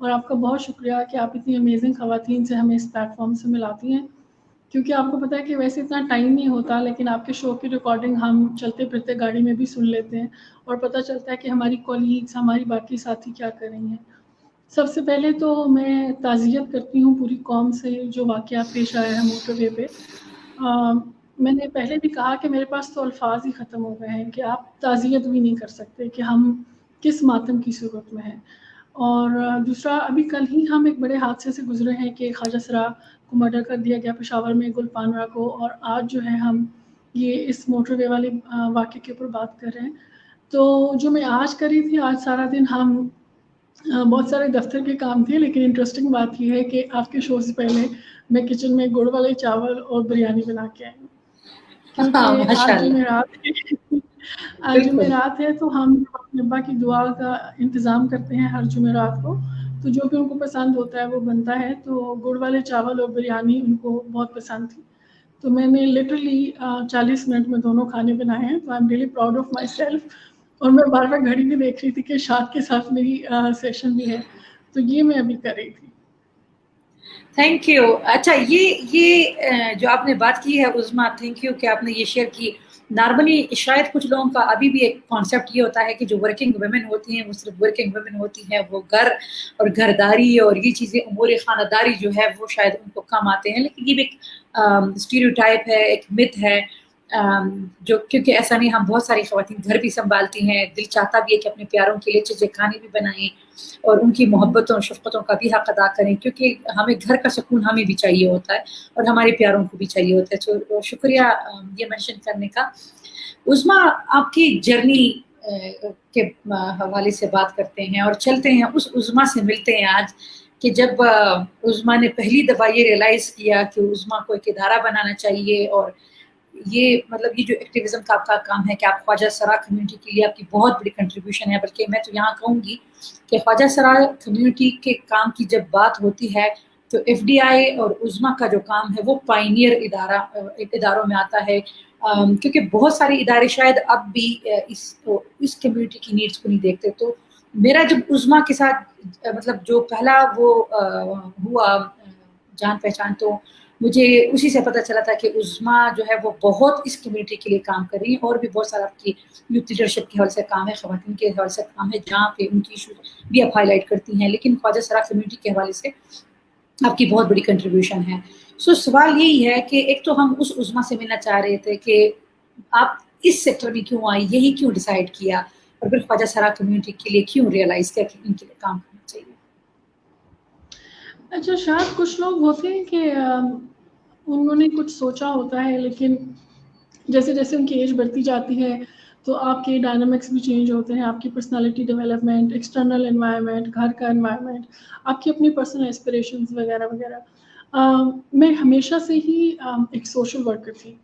اور آپ کا بہت شکریہ کہ آپ اتنی امیزنگ خواتین سے ہمیں اس پلیٹ فارم سے ملاتی ہیں، کیونکہ آپ کو پتہ ہے کہ ویسے اتنا ٹائم نہیں ہوتا، لیکن آپ کے شو کی ریکارڈنگ ہم چلتے پھرتے گاڑی میں بھی سن لیتے ہیں اور پتہ چلتا ہے کہ ہماری کولیگز، ہماری باقی ساتھی کیا کر رہی ہیں۔ سب سے پہلے تو میں تعزیت کرتی ہوں پوری قوم سے جو واقعات پیش آیا ہے موٹر وے پہ۔ میں نے پہلے بھی کہا کہ میرے پاس تو الفاظ ہی ختم ہو گئے ہیں کہ آپ تعزیت بھی نہیں کر سکتے کہ ہم کس ماتم کی صورت میں ہیں۔ اور دوسرا، ابھی کل ہی ہم ایک بڑے حادثے سے گزرے ہیں کہ خواجہ سرا کو مرڈر کر دیا گیا پشاور میں، گل پانورا کو، اور آج جو ہے ہم یہ اس موٹر وے والے واقعے کے اوپر بات کر رہے ہیں۔ تو جو میں آج کری تھی، آج سارا دن ہم بہت سارے دفتر کے کام تھے، لیکن انٹرسٹنگ بات یہ ہے کہ آپ کے شو سے پہلے میں کچن میں گڑ والے چاول اور بریانی بنا کے آئی ہوں، کیونکہ ماشاء آج اللہ، بالکل۔ جمعرات ہے تو ہم اپنے ابا کی دعا کا انتظام کرتے ہیں ہر جمعرات کو، تو جو بھی ان کو پسند ہوتا ہے وہ بنتا ہے، تو گڑ والے چاول اور بریانی ان کو بہت پسند تھی، تو میں نے لٹرلی 40 منٹ میں دونوں کھانے بنائے ہیں، تو I am really proud of my self. اور میں بار بار گھڑی بھی دیکھ رہی تھی کہ شاد کے ساتھ میری سیشن بھی ہے، تو یہ میں ابھی کر رہی تھی۔ Thank you. اچھا، یہ جو آپ نے بات کی ہے عظمیٰ، تھینک یو کہ آپ نے یہ شیئر کی۔ نارملی شاید کچھ لوگوں کا ابھی بھی ایک کانسیپٹ یہ ہوتا ہے کہ جو ورکنگ ویمن ہوتی ہیں وہ صرف ورکنگ ویمن ہوتی ہیں، وہ گھر اور گھرداری اور یہ چیزیں امور خانہ داری جو ہے وہ شاید ان کو کم آتے ہیں، لیکن یہ بھی ایک اسٹیریوٹائپ ہے، ایک مت ہے، جو کیونکہ ایسا نہیں، ہم بہت ساری خواتین گھر بھی سنبھالتی ہیں، دل چاہتا بھی ہے کہ اپنے پیاروں کے لیے چیزیں کھانے بھی بنائیں اور ان کی محبتوں اور شفقتوں کا بھی حق ادا کریں، کیونکہ ہمیں گھر کا سکون ہمیں بھی چاہیے ہوتا ہے اور ہمارے پیاروں کو بھی چاہیے ہوتا ہے۔ تو شکریہ یہ مینشن کرنے کا۔ عظمیٰ، آپ کی جرنی کے حوالے سے بات کرتے ہیں اور چلتے ہیں اس عظمیٰ سے ملتے ہیں آج، کہ جب عظمیٰ نے پہلی دفعہ یہ ریئلائز کیا کہ عظمیٰ کو ایک ادارہ بنانا چاہیے، اور یہ مطلب یہ جو ایکٹیویزم کا آپ کا کام ہے کہ آپ خواجہ سرا کمیونٹی کے لیے آپ کی بہت بڑی کنٹریبیوشن ہے، بلکہ میں تو یہاں کہوں گی کہ خواجہ سرا کمیونٹی کے کام کی جب بات ہوتی ہے تو ایف ڈی آئی اور عظمیٰ کا جو کام ہے وہ پائنیئر اداروں میں آتا ہے، کیونکہ بہت سارے ادارے شاید اب بھی اس کمیونٹی کی نیڈس کو نہیں دیکھتے۔ تو میرا جب عظمیٰ کے ساتھ مطلب جو پہلا وہ ہوا جان پہچان، تو مجھے اسی سے پتہ چلا تھا کہ عظمیٰ جو ہے وہ بہت اس کمیونٹی کے لیے کام کر رہی ہیں، اور بھی بہت سارا آپ کی یوتھ لیڈرشپ کے حوالے سے کام ہے، خواتین کے حوالے سے کام ہے، جہاں پہ ان کی ایشوز بھی آپ ہائی لائٹ کرتی ہیں، لیکن خواجہ سرا کمیونٹی کے حوالے سے آپ کی بہت بڑی کنٹریبیوشن ہے۔ سو سوال یہی ہے کہ ایک تو ہم اس عظمیٰ سے ملنا چاہ رہے تھے کہ آپ اس سیکٹر میں کیوں آئی، یہی کیوں ڈیسائیڈ کیا، اور پھر خواجہ سرا کمیونٹی کے لیے کیوں ریئلائز کیا کہ ان کے لیے کام کرنا چاہیے۔ اچھا، شاید کچھ لوگ ہوتے ہیں کہ انہوں نے کچھ سوچا ہوتا ہے، لیکن جیسے جیسے ان کی ایج بڑھتی جاتی ہے تو آپ کے ڈائنامکس بھی چینج ہوتے ہیں، آپ کی پرسنالٹی ڈیولپمنٹ، ایکسٹرنل انوائرمنٹ، گھر کا انوائرمنٹ، آپ کی اپنی پرسنل ایسپریشنز وغیرہ وغیرہ۔ میں ہمیشہ سے ہی ایک سوشل ورکر تھی،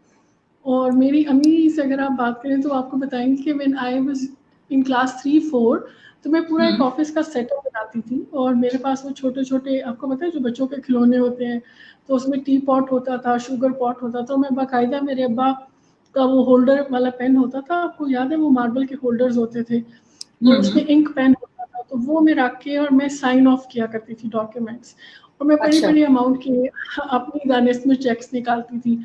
اور میری امی سے اگر آپ بات کریں تو آپ کو بتائیں گے کہ when I was in class 3-4 تو میں پورا ایک آفس کا سیٹ اپ بناتی تھی، اور میرے پاس وہ چھوٹے چھوٹے، آپ کو پتہ ہے جو بچوں کے کھلونے ہوتے ہیں، تو اس میں ٹی پاٹ ہوتا تھا، شوگر پاٹ ہوتا تھا، میں باقاعدہ میرے ابا کا وہ ہولڈر والا پین ہوتا تھا، آپ کو یاد ہے وہ ماربل کے ہولڈرز ہوتے تھے، اور اس میں انک پین ہوتا تھا، تو وہ میں رکھ کے اور میں سائن آف کیا کرتی تھی ڈاکیومنٹس، اور میں بڑی اچھا، بڑی اماؤنٹ کے اپنی دانش میں چیکس نکالتی تھی،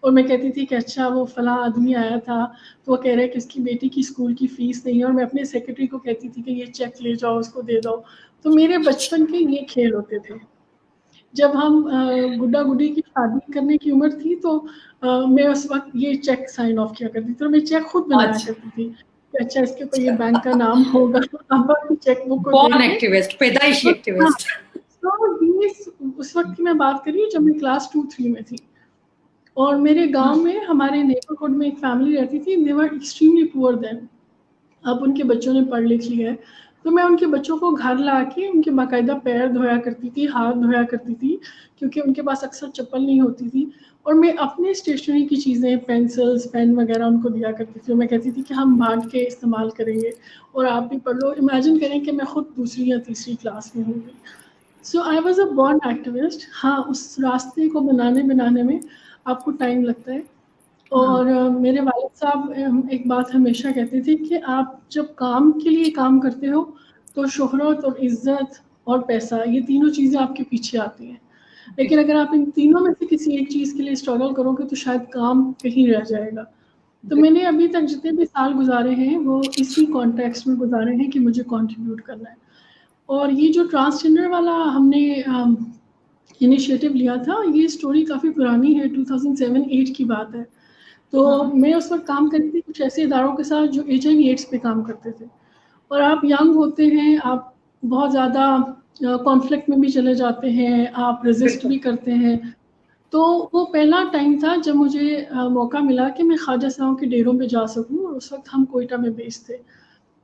اور میں کہتی تھی کہ اچھا وہ فلاں آدمی آیا تھا تو وہ کہہ رہے کہ اس کی بیٹی کی اسکول کی فیس نہیں ہے، اور میں اپنے سیکرٹری کو کہتی تھی کہ یہ چیک لے جاؤ، اس کو دے دو۔ تو میرے بچپن کے یہ کھیل ہوتے تھے۔ جب ہم گڈا گڈی کی شادی کرنے کی عمر تھی تو میں اس وقت یہ چیک سائن آف کیا کرتی تھی، اور میں چیک خود بنایا اچھا، کرتی تھی کہ اچھا اس کے اوپر یہ بینک کا نام ہوگا، ابا کی چیک بک کو بورن دیکھ کے۔ ایکٹیوسٹ، پیدائشی ایکٹیوسٹ۔ تو یہ اس وقت کی میں بات کر رہی ہوں جب میں کلاس 2-3 میں تھی، اور میرے گاؤں میں ہمارے نیبرہڈ میں ایک فیملی رہتی تھی، they were extremely poor then۔ اب ان کے بچوں نے پڑھ لکھ لیا ہے، تو میں ان کے بچوں کو گھر لا کے ان کے باقاعدہ پیر دھویا کرتی تھی، ہاتھ دھویا کرتی تھی، کیونکہ ان کے پاس اکثر چپل نہیں ہوتی تھی، اور میں اپنے اسٹیشنری کی چیزیں، پینسلز، پین وغیرہ ان کو دیا کرتی تھی، اور میں کہتی تھی کہ ہم بانٹ کے استعمال کریں گے اور آپ بھی پڑھ لو۔ امیجن کریں کہ میں خود 2ری یا 3ری کلاس میں ہوں گی۔ So I was a born activist. ہاں، اس راستے کو بنانے میں آپ کو ٹائم لگتا ہے، اور میرے والد صاحب ایک بات ہمیشہ کہتے تھے کہ آپ جب کام کے لیے کام کرتے ہو تو شہرت اور عزت اور پیسہ، یہ تینوں چیزیں آپ کے پیچھے آتی ہیں. لیکن اگر آپ ان تینوں میں سے کسی ایک چیز کے لیے اسٹرگل کرو گے تو شاید کام کہیں رہ جائے گا. تو میں نے ابھی تک جتنے بھی سال گزارے ہیں وہ اسی کانٹیکسٹ میں گزارے ہیں کہ مجھے کنٹریبیوٹ کرنا ہے. اور یہ جو ٹرانسجینڈر والا ہم نے انیشیٹو لیا تھا، یہ اسٹوری کافی پرانی ہے، 2007-8 کی بات ہے. تو میں اس وقت کام کرتی تھی کچھ ایسے اداروں کے ساتھ جو HIV/AIDS پہ کام کرتے تھے. اور آپ ینگ ہوتے ہیں، آپ بہت زیادہ کانفلکٹ میں بھی چلے جاتے ہیں، آپ ریزسٹ بھی کرتے ہیں. تو وہ پہلا ٹائم تھا جب مجھے موقع ملا کہ میں خواجہ سراؤں کے ڈیروں پہ جا سکوں. اور اس وقت ہم کوئٹہ میں بیس تھے.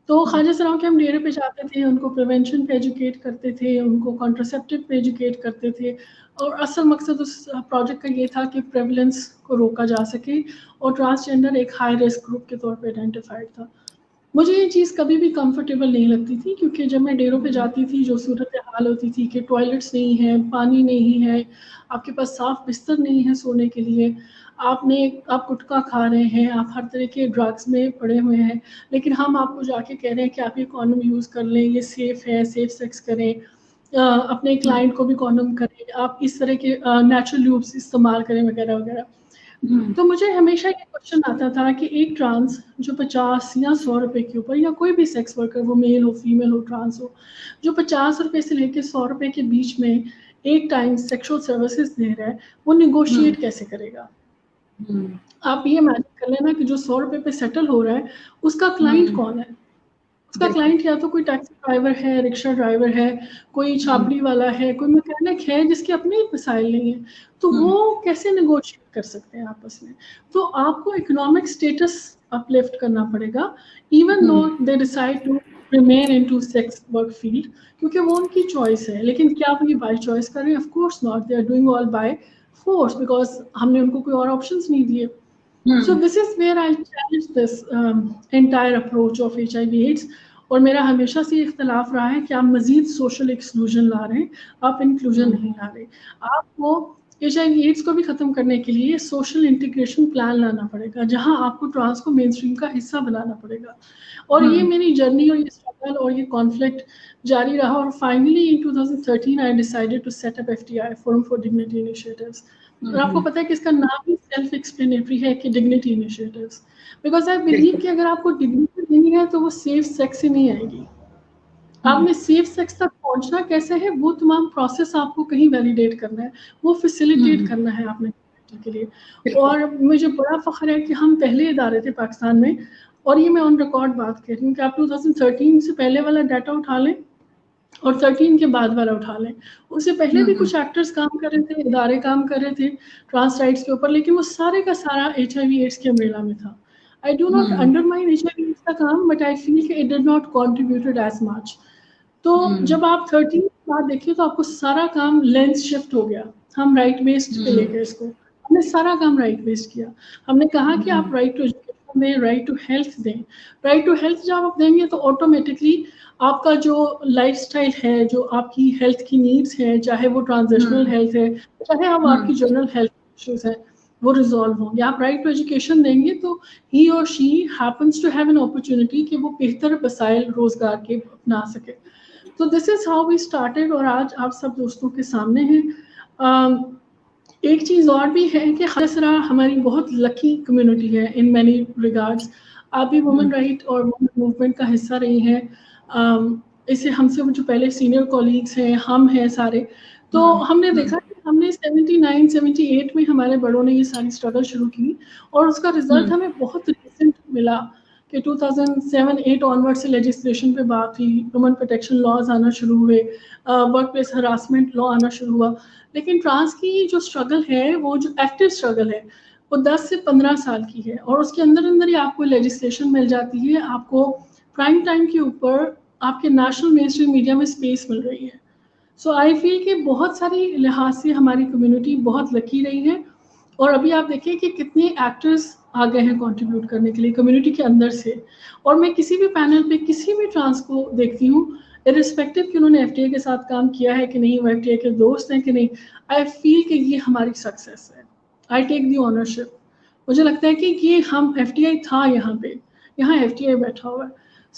تو خواجہ سراؤں کے ہم ڈیرے پہ جاتے تھے، ان کو پریونشن پہ ایجوکیٹ کرتے تھے، ان کو کانٹرسیپٹو پہ ایجوکیٹ کرتے تھے. اور اصل مقصد اس پروجیکٹ کا یہ تھا کہ پریولنس کو روکا جا سکے، اور ٹرانسجینڈر ایک ہائی رسک گروپ کے طور پہ آئیڈینٹیفائڈ تھا. مجھے یہ چیز کبھی بھی کمفرٹیبل نہیں لگتی تھی، کیونکہ جب میں ڈیروں پہ جاتی تھی جو صورت حال ہوتی تھی کہ ٹوائلٹس نہیں ہیں، پانی نہیں ہے، آپ کے پاس صاف بستر نہیں ہے سونے کے لیے، آپ گٹکا کھا رہے ہیں، آپ ہر طرح کے ڈرگس میں پڑے ہوئے ہیں، لیکن ہم آپ کو جا کے کہہ رہے ہیں کہ آپ یہ کانڈوم یوز کر لیں، یہ سیف ہے، سیف سیکس کریں، اپنے کلائنٹ کو بھی کانڈوم کریں، آپ اس طرح کے نیچرل لوبس استعمال کریں وغیرہ وغیرہ. تو مجھے ہمیشہ یہ کوشچن آتا تھا کہ ایک ٹرانس جو 50 یا 100 روپے کے اوپر، یا کوئی بھی سیکس ورکر، وہ میل ہو، فیمیل ہو، ٹرانس ہو، جو 50 روپے سے لے کے 100 روپے کے بیچ میں ایک ٹائم سیکشل سروسز دے رہا ہے، وہ نیگوشیٹ کیسے کرے گا؟ آپ یہ امیجن کر لینا کہ جو 100 روپے پہ سیٹل ہو رہا ہے اس کا کلائنٹ کون ہے؟ اس کا کلائنٹ یا تو کوئی ٹیکسی ڈرائیور ہے، رکشا ڈرائیور ہے، کوئی چھاپڑی والا ہے، کوئی میکینک ہے جس کے اپنے ہی وسائل نہیں ہیں. تو وہ کیسے نیگوشیٹ کر سکتے ہیں آپس میں؟ تو آپ کو اکنامک اسٹیٹس اپ لفٹ کرنا پڑے گا، even though they decide to remain in to sex work field, کیونکہ وہ ان کی چوائس ہے. لیکن کیا وہ یہ بائی چوائس کر رہے ہیں؟ Of course not, they are doing all by force, because ہم نے ان کو کوئی اور آپشنس نہیں دیے. So this is where I challenge this entire approach of HIV/AIDS. اور میرا ہمیشہ سے اختلاف رہا ہے کہ آپ مزید سوشل ایکسکلوژن لا رہے ہیں، آپ انکلوژن نہیں لا رہے. آپ کو HIV/AIDS کو بھی ختم کرنے کے لیے سوشل انٹیگریشن پلان لانا پڑے گا، جہاں آپ کو ٹرانس کو مین اسٹریم کا حصہ بنانا پڑے گا. اور یہ میری جرنی اور یہ اسٹرگل اور یہ کانفلکٹ جاری رہا. اور finally in 2013 I decided to set up FDI, Forum for Dignity Initiatives. اور آپ کو پتا ہے کہ اس کا نام ہی سیلف ایکسپلینیٹری ہے کہ dignity initiatives, because I believe کہ اگر آپ کو ڈگنیٹی نہیں ہے تو وہ سیف سیکس ہی نہیں آئے گی. آپ نے سیف سیکس تک پہنچنا کیسے ہے، وہ تمام پروسیس آپ کو کہیں ویلیڈیٹ کرنا ہے، وہ فیسیلیٹیٹ کرنا ہے آپ نے کے لیے. اور مجھے بڑا فخر ہے کہ ہم پہلے ادارے تھے پاکستان میں، اور یہ میں آن ریکارڈ بات کر رہی ہوں کہ آپ 2013 سے پہلے والا ڈیٹا اٹھا لیں اور 13 کے بعد والا اٹھا لیں. اس سے پہلے بھی کچھ ایکٹرز کام کر رہے تھے، ادارے کام کر رہے تھے ٹرانس رائٹس کے اوپر، لیکن وہ سارے کا سارا HIV/AIDS کے امبریلا میں تھا. I do not undermine HIV/AIDS کا کام, but I feel کہ it did not contributed as much. تو جب آپ 13 کے بعد دیکھیں تو آپ کو سارا کام لینس شفٹ ہو گیا. ہم رائٹ بیسڈ پہ لے گئے اس کو، ہم نے سارا کام رائٹ بیسڈ کیا. ہم نے کہا کہ آپ رائٹ ٹو ایجوکیشن دیں، رائٹ ٹو ہیلتھ دیں. رائٹ ٹو ہیلتھ جب آپ دیں گے تو آٹومیٹکلی آپ کا جو لائف اسٹائل ہے، جو آپ کی ہیلتھ کی نیڈس ہیں، چاہے وہ ٹرانزیشنل ہیلتھ ہے، چاہے اب آپ کی جنرل ہیلتھ ایشوز ہیں، وہ ریزالو ہوں گے. آپ رائٹ ٹو ایجوکیشن دیں گے تو ہی اور she happens to have an opportunity کہ وہ بہتر وسائل روزگار کے اپنا سکے. تو دس از ہاؤ وی اسٹارٹیڈ، اور آج آپ سب دوستوں کے سامنے ہیں. ایک چیز اور بھی ہے کہ خاصرا ہماری بہت لکی کمیونٹی ہے ان مینی ریگارڈس. آپ بھی وومن رائٹ اور وومن موومنٹ کا حصہ رہی ہیں. اسے ہم سے جو پہلے سینئر کولیگس ہیں، ہم ہیں سارے، تو ہم نے دیکھا کہ ہم نے 79-78 میں ہمارے بڑوں نے یہ ساری اسٹرگل شروع کی، اور اس کا رزلٹ ہمیں بہت ریسنٹ ملا کہ 2007-8 آنورڈ سے لیجسلیشن پہ بات ہوئی، وومن پروٹیکشن لاز آنا شروع ہوئے، ورک پلیس ہراسمنٹ لا آنا شروع ہوا. لیکن ٹرانس کی جو اسٹرگل ہے، وہ جو ایکٹیو اسٹرگل ہے، وہ 10 سے 15 سال کی ہے، اور اس کے اندر ہی آپ کو لیجسلیشن مل جاتی ہے، آپ کو پرائم ٹائم کے اوپر آپ کے نیشنل مین اسٹریم میڈیا میں اسپیس مل رہی ہے. سو آئی فیل کہ بہت ساری لحاظ سے ہماری کمیونٹی بہت لکی رہی ہے. اور ابھی آپ دیکھیں کہ کتنے ایکٹرز آ گئے ہیں کنٹریبیوٹ کرنے کے لیے کمیونٹی کے اندر سے. اور میں کسی بھی پینل پہ کسی بھی ٹرانس کو دیکھتی ہوں، ارسپیکٹو کہ انہوں نے FTA کے ساتھ کام کیا ہے کہ نہیں، وہ FTA کے دوست ہیں کہ نہیں، آئی فیل کہ یہ ہماری سکسیس ہے. آئی ٹیک دی اونرشپ. مجھے لگتا ہے کہ یہ ہم FTA تھا، یہاں پہ، یہاں FTA بیٹھا ہوا ہے.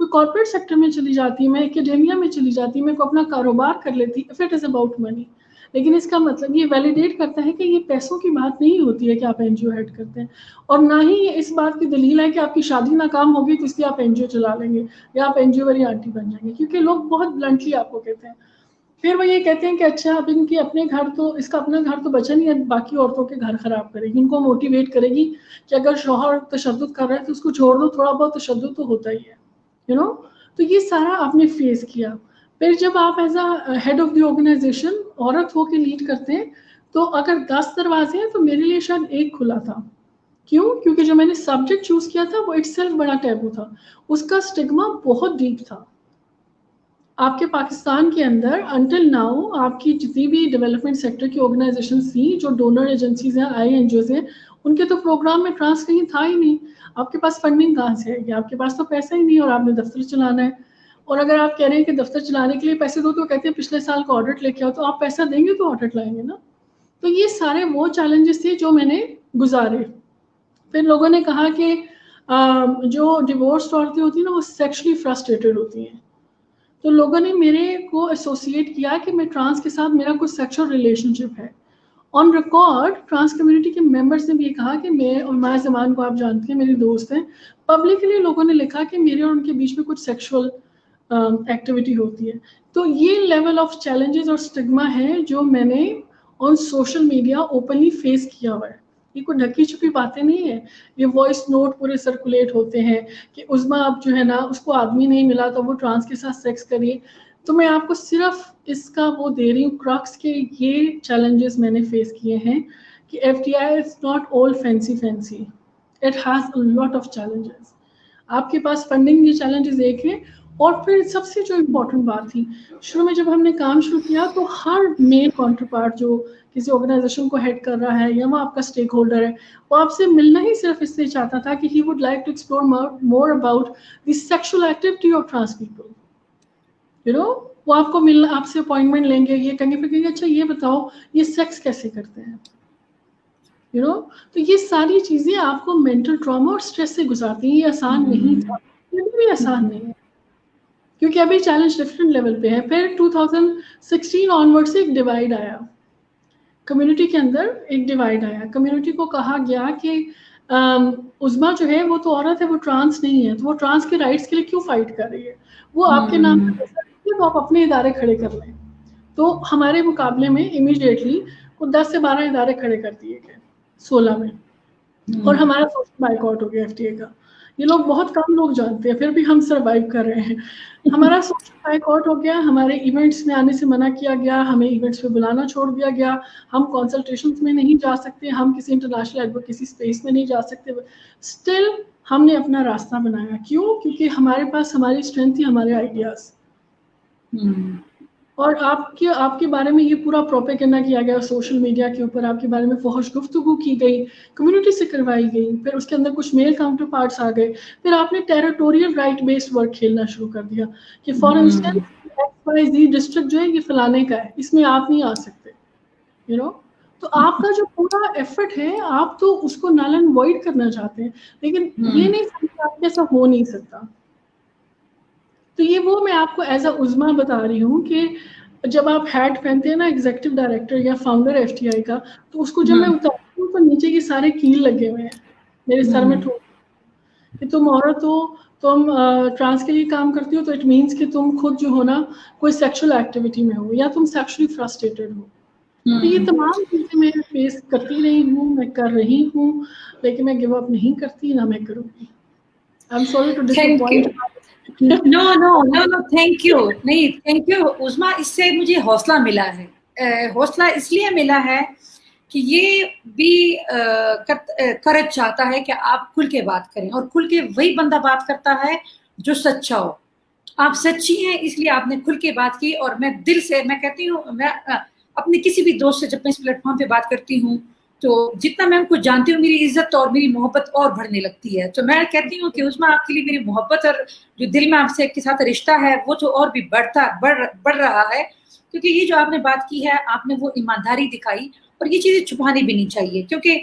کوئی کارپوریٹ سیکٹر میں چلی جاتی, میں اکیڈیمیا میں چلی جاتی, میں کوئی اپنا کاروبار کر لیتی, if it is about money. لیکن اس کا مطلب یہ ویلیڈیٹ کرتا ہے کہ یہ پیسوں کی بات نہیں ہوتی ہے کہ آپ این جی او ہیڈ کرتے ہیں, اور نہ ہی یہ اس بات کی دلیل ہے کہ آپ کی شادی ناکام ہوگی تو اس لیے آپ این جی او چلا لیں گے یا آپ این جی او والی آنٹی بن جائیں گے, کیونکہ لوگ بہت بلنٹلی آپ کو کہتے ہیں. پھر وہ یہ کہتے ہیں کہ اچھا اب ان کی اپنے گھر تو, اس کا اپنا گھر تو بچا نہیں ہے, باقی عورتوں کے گھر خراب کرے گی, ان کو موٹیویٹ کرے گی کہ اگر شوہر تشدد کر رہا ہے تو اس کو چھوڑ دو, تھوڑا بہت تشدد تو ہوتا ہی ہے, یو نو. تو یہ سارا آپ نے فیس کیا. پھر جب آپ as a head of the organisation عورت ہو کے لیڈ کرتے ہیں, تو اگر 10 دروازے ہیں تو میرے لیے شاید ایک کھلا تھا. کیوں؟ کیونکہ جو میں نے سبجیکٹ چوز کیا تھا وہ اٹ سیلف بڑا ٹیبو تھا, اس کا اسٹگما بہت ڈیپ تھا. آپ کے پاکستان کے اندر انٹل ناؤ آپ کی جتنی بھی ڈیولپمنٹ سیکٹر کی آرگنائزیشنز تھیں, جو ڈونر ایجنسیز ہیں, آئی این جی اوز ہیں, ان کے تو پروگرام میں ٹرانس کہیں تھا ہی نہیں. آپ کے پاس فنڈنگ کہاں سے ہے گی؟ آپ کے پاس تو پیسہ ہی نہیں, اور آپ نے دفتر چلانا ہے. اور اگر آپ کہہ رہے ہیں کہ دفتر چلانے کے لیے پیسے دو, تو کہتے ہیں پچھلے سال کا آڈٹ لے کے آؤ, تو آپ پیسہ دیں گے تو آڈٹ لائیں گے نا. تو یہ سارے وہ چیلنجز تھے جو میں نے گزارے. پھر لوگوں نے کہا کہ جو ڈیورسڈ عورتیں ہوتی ہیں نا وہ سیکشلی فرسٹریٹڈ ہوتی ہیں, تو لوگوں نے میرے کو ایسوسیٹ کیا کہ میں ٹرانس کے ساتھ میرا کوئی سیکشل ریلیشن شپ ہے. آن ریکارڈ ٹرانس کمیونٹی کے ممبرس نے بھی یہ کہا کہ میں اور ماہ زمان کو آپ جانتے ہیں, میری دوست ہیں, پبلکلی لوگوں نے لکھا کہ میرے اور ان کے بیچ میں کچھ سیکشل ایکٹیویٹی ہوتی ہے. تو یہ لیول آف چیلنجز اور اسٹگما ہے جو میں نے on social media openly face کیا ہوا ہے. یہ کوئی ڈھکی چھپی باتیں نہیں ہیں. یہ وائس نوٹ پورے سرکولیٹ ہوتے ہیں کہ عظما اب جو ہے نا اس کو آدمی نہیں ملا تو وہ ٹرانس کے ساتھ سیکس کریے. تو میں آپ کو صرف اس کا وہ دے رہی ہوں کرکس کے یہ چیلنجز میں نے فیس کیے ہیں کہ F T I is not all fancy fancy, it has a lot of challenges. آپ کے پاس فنڈنگ کے چیلنجز ایک ہے, اور پھر سب سے جو امپورٹنٹ بات تھی, شروع میں جب ہم نے کام شروع کیا تو ہر میل کاؤنٹر پارٹ جو کسی آرگنائزیشن کو ہیڈ کر رہا ہے یا وہ آپ کا اسٹیک ہولڈر ہے, وہ آپ سے ملنا ہی صرف اس لیے چاہتا تھا کہ he would like to explore more about the sexual activity of trans people. You know, وہ آپ کو ملنا, آپ سے اپوائنٹمنٹ لیں گے, یہ کہیں گے, پھر کہیں گے اچھا یہ بتاؤ یہ سیکس کیسے کرتے ہیں, یو نو. تو یہ ساری چیزیں آپ کو مینٹل ٹراما اور اسٹریس سے گزارتی ہیں. یہ آسان نہیں تھا, یہ بھی آسان نہیں ہے, کیونکہ ابھی چیلنج ڈفرینٹ لیول پہ ہے. پھر 2016 آنورڈ سے ایک ڈیوائڈ آیا کمیونٹی کے اندر, ایک ڈیوائڈ آیا. کمیونٹی کو کہا گیا کہ عظما جو ہے وہ تو عورت ہے, وہ ٹرانس نہیں ہے, تو وہ ٹرانس کے رائٹس کے لیے کیوں فائٹ کر رہی ہے, وہ آپ کے نام پہ پیسہ دیتی ہے تو آپ اپنے ادارے کھڑے کر لیں. تو ہمارے مقابلے میں امیڈیٹلی وہ 10 سے 12 ادارے کھڑے کر دیے گئے 16 میں, اور ہمارا سوشل بائیک آؤٹ ہو گیا ایف ٹی اے کا. یہ لوگ بہت کم لوگ جانتے ہیں, پھر بھی ہم سروائیو کر رہے ہیں. ہمارا سوشل بائیک آؤٹ ہو گیا, ہمارے ایونٹس میں آنے سے منع کیا گیا, ہمیں ایونٹس پہ بلانا چھوڑ دیا گیا, ہم کنسلٹیشنز میں نہیں جا سکتے, ہم کسی انٹرنیشنل ایڈوکیسی اسپیس میں نہیں جا سکتے. اسٹل ہم نے اپنا راستہ بنایا. کیوں؟ کیونکہ ہمارے پاس ہماری اسٹرینتھ تھی, ہمارے آئیڈیاز. اور آپ کے بارے میں یہ پورا پروپیگنڈا کیا گیا سوشل میڈیا کے اوپر, آپ کے بارے میں فحش گفتگو کی گئی, کمیونٹی سے کروائی گئی. پھر اس کے اندر کچھ میل کاؤنٹر پارٹس آ گئے. پھر آپ نے ٹیریٹوریل رائٹ بیسڈ ورک کھیلنا شروع کر دیا کہ فار انسٹنس ڈسٹرکٹ جو ہے یہ فلانے کا ہے, اس میں آپ نہیں آ سکتے, یو نو. تو آپ کا جو پورا ایفرٹ ہے آپ تو اس کو نل اینڈ وائڈ کرنا چاہتے ہیں, لیکن یہ نہیں سمجھتے آپ ایسا ہو نہیں سکتا. تو یہ وہ میں آپ کو ایز اے عظما بتا رہی ہوں کہ جب آپ ہیڈ پہنتے ہیں نا ایگزیکٹو ڈائریکٹر یا فاؤنڈر ایف ٹی آئی کا, تو اس کو جب میں اتارتی ہوں تو نیچے کے سارے کیل لگے ہوئے ہیں میرے سر میں کہ تم عورت ہو, تم ٹرانس کے لیے کام کرتی ہو, تو اٹ مینس کہ تم خود جو ہو نا کوئی سیکشل ایکٹیویٹی میں ہو یا تم سیکشلی فرسٹریٹڈ ہو. تو یہ تمام چیزیں میں فیس کرتی رہی ہوں, میں کر رہی ہوں, لیکن میں گیو اپ نہیں کرتی, نہ میں کروں گی. I am sorry to disappoint. No, thank you. نہیں, thank you عظما, اس سے مجھے حوصلہ ملا ہے. حوصلہ اس لیے ملا ہے کہ یہ بھی کرج چاہتا ہے کہ آپ کھل کے بات کریں, اور کھل کے وہی بندہ بات کرتا ہے جو سچا ہو. آپ سچی ہیں اس لیے آپ نے کھل کے بات کی, اور میں دل سے میں کہتی ہوں, میں اپنے کسی بھی دوست سے جب میں اس پلیٹ فارم پہ بات کرتی ہوں تو جتنا میں ان کو جانتی ہوں میری عزت اور میری محبت اور بڑھنے لگتی ہے. تو میں کہتی ہوں کہ عظما آپ کے لیے میری محبت اور جو دل میں آپ سے کے ساتھ رشتہ ہے وہ تو اور بھی بڑھ رہا ہے, کیونکہ یہ جو آپ نے بات کی ہے آپ نے وہ ایمانداری دکھائی, اور یہ چیزیں چھپانی بھی نہیں چاہیے, کیونکہ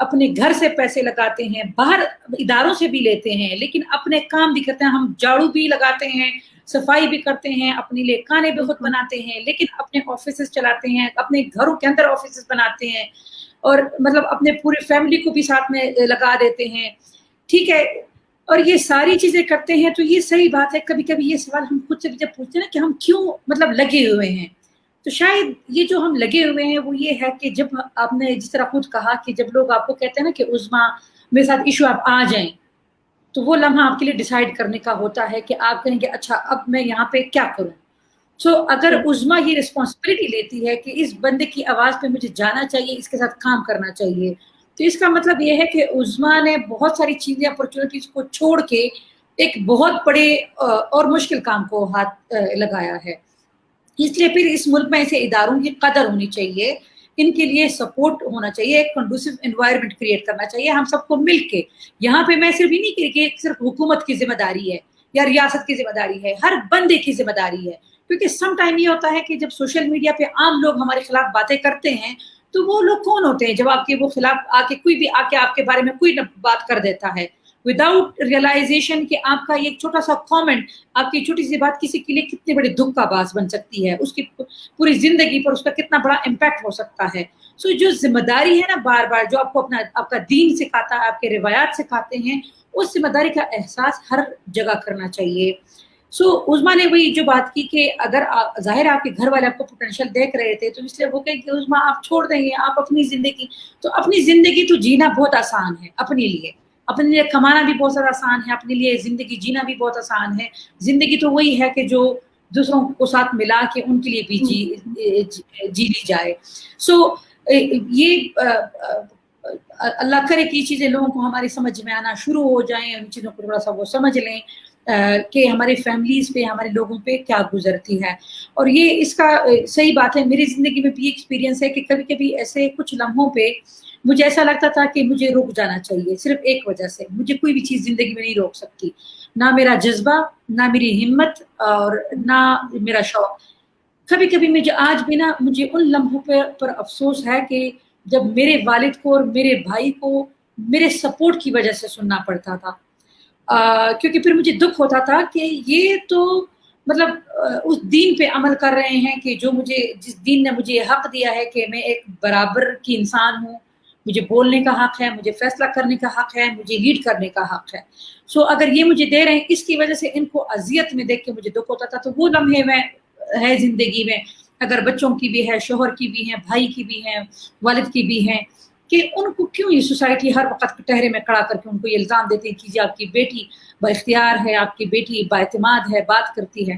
اپنے گھر سے پیسے لگاتے ہیں, باہر اداروں سے بھی لیتے ہیں, لیکن اپنے کام بھی کرتے ہیں. ہم جھاڑو بھی لگاتے ہیں, صفائی بھی کرتے ہیں, اپنے لیے کھانے بھی خود بناتے ہیں, لیکن اپنے آفیسز چلاتے ہیں, اپنے گھروں کے اندر آفیسز بناتے ہیں, اور مطلب اپنے پوری فیملی کو بھی ساتھ میں لگا دیتے ہیں. ٹھیک ہے, اور یہ ساری چیزیں کرتے ہیں. تو یہ صحیح بات ہے. کبھی کبھی یہ سوال ہم خود سے بھی جب پوچھتے ہیں نا کہ ہم کیوں مطلب لگے ہوئے ہیں, تو شاید یہ جو ہم لگے ہوئے ہیں وہ یہ ہے کہ جب آپ نے جس طرح خود کہا کہ جب لوگ آپ کو کہتے ہیں نا کہ عظما میرے ساتھ ایشو آپ آ جائیں, تو وہ لمحہ آپ کے لیے ڈیسائیڈ کرنے کا ہوتا ہے کہ آپ کہیں گے اچھا اب میں یہاں پہ کیا کروں. سو اگر عظما یہ رسپانسبلٹی لیتی ہے کہ اس بندے کی آواز پہ مجھے جانا چاہیے, اس کے ساتھ کام کرنا چاہیے, تو اس کا مطلب یہ ہے کہ عظما نے بہت ساری چیزیں اپرچونیٹیز کو چھوڑ کے ایک بہت بڑے اور مشکل کام کو ہاتھ لگایا ہے. اس لیے پھر اس ملک میں ایسے اداروں کی قدر ہونی چاہیے, ان کے لیے سپورٹ ہونا چاہیے, ایک کنڈوسیو انوائرمنٹ کریٹ کرنا چاہیے ہم سب کو مل کے. یہاں پہ میں صرف یہ نہیں کہہ کہ صرف حکومت کی ذمہ داری ہے یا ریاست کی ذمہ داری ہے, ہر بندے کی ذمہ داری ہے. کیونکہ سم ٹائم یہ ہوتا ہے کہ جب سوشل میڈیا پہ عام لوگ ہمارے خلاف باتیں کرتے ہیں تو وہ لوگ کون ہوتے ہیں جب آپ کے وہ خلاف آ کے کوئی بھی آ کے آپ کے بارے میں کوئی بات کر دیتا ہے وداؤٹ ریئلائزیشن کہ آپ کا یہ چھوٹا سا کامنٹ, آپ کی چھوٹی سی بات کسی کے لیے کتنے بڑے دکھ کا باعث بن سکتی ہے, اس کی پوری زندگی پر اس کا کتنا بڑا امپیکٹ ہو سکتا ہے. سو جو ذمہ داری ہے نا بار بار جو آپ کو اپنا آپ کا دین سکھاتا ہے, آپ کے روایات سکھاتے ہیں, اس ذمہ داری کا احساس ہر جگہ کرنا چاہیے. سو عظما نے وہی جو بات کی کہ اگر ظاہر آپ کے گھر والے آپ کو پوٹینشیل دیکھ رہے تھے تو اس لیے وہ کہیں کہ عظما آپ چھوڑ دیں گے آپ اپنی زندگی, تو اپنی زندگی تو جینا بہت آسان ہے, اپنے لیے کمانا بھی بہت زیادہ آسان ہے, اپنے لیے زندگی جینا بھی بہت آسان ہے. زندگی تو وہی ہے کہ جو دوسروں کو ساتھ ملا کے ان کے لیے بھی جی لی جائے. سو یہ اللہ کرے کہ یہ چیزیں لوگوں کو ہماری سمجھ میں آنا شروع ہو جائیں, ان چیزوں کو تھوڑا سا وہ سمجھ لیں کہ ہمارے فیملیز پہ ہمارے لوگوں پہ کیا گزرتی ہے. اور یہ اس کا صحیح بات ہے, میری زندگی میں بھی ایکسپیرینس ہے کہ کبھی کبھی ایسے کچھ لمحوں پہ مجھے ایسا لگتا تھا کہ مجھے رک جانا چاہیے, صرف ایک وجہ سے, مجھے کوئی بھی چیز زندگی میں نہیں روک سکتی, نہ میرا جذبہ, نہ میری ہمت, اور نہ میرا شوق. کبھی کبھی مجھے آج بھی نا مجھے ان لمحوں پر افسوس ہے کہ جب میرے والد کو اور میرے بھائی کو میرے سپورٹ کی وجہ سے سننا پڑتا تھا, کیونکہ پھر مجھے دکھ ہوتا تھا کہ یہ تو مطلب اس دین پہ عمل کر رہے ہیں کہ جو جس دین نے مجھے حق دیا ہے کہ میں ایک برابر کی انسان ہوں, مجھے بولنے کا حق ہے, مجھے فیصلہ کرنے کا حق ہے, مجھے لیڈ کرنے کا حق ہے. سو اگر یہ مجھے دے رہے ہیں, اس کی وجہ سے ان کو اذیت میں دیکھ کے مجھے دکھ ہوتا تھا. تو وہ لمحے میں ہے زندگی میں, اگر بچوں کی بھی ہے, شوہر کی بھی ہے, بھائی کی بھی ہے, والد کی بھی ہے, کہ ان کو کیوں یہ سوسائٹی ہر وقت کٹہرے میں کھڑا کر کے ان کو یہ الزام دیتے ہیں کہ جی آپ کی بیٹی با اختیار ہے, آپ کی بیٹی با اعتماد ہے, بات کرتی ہے.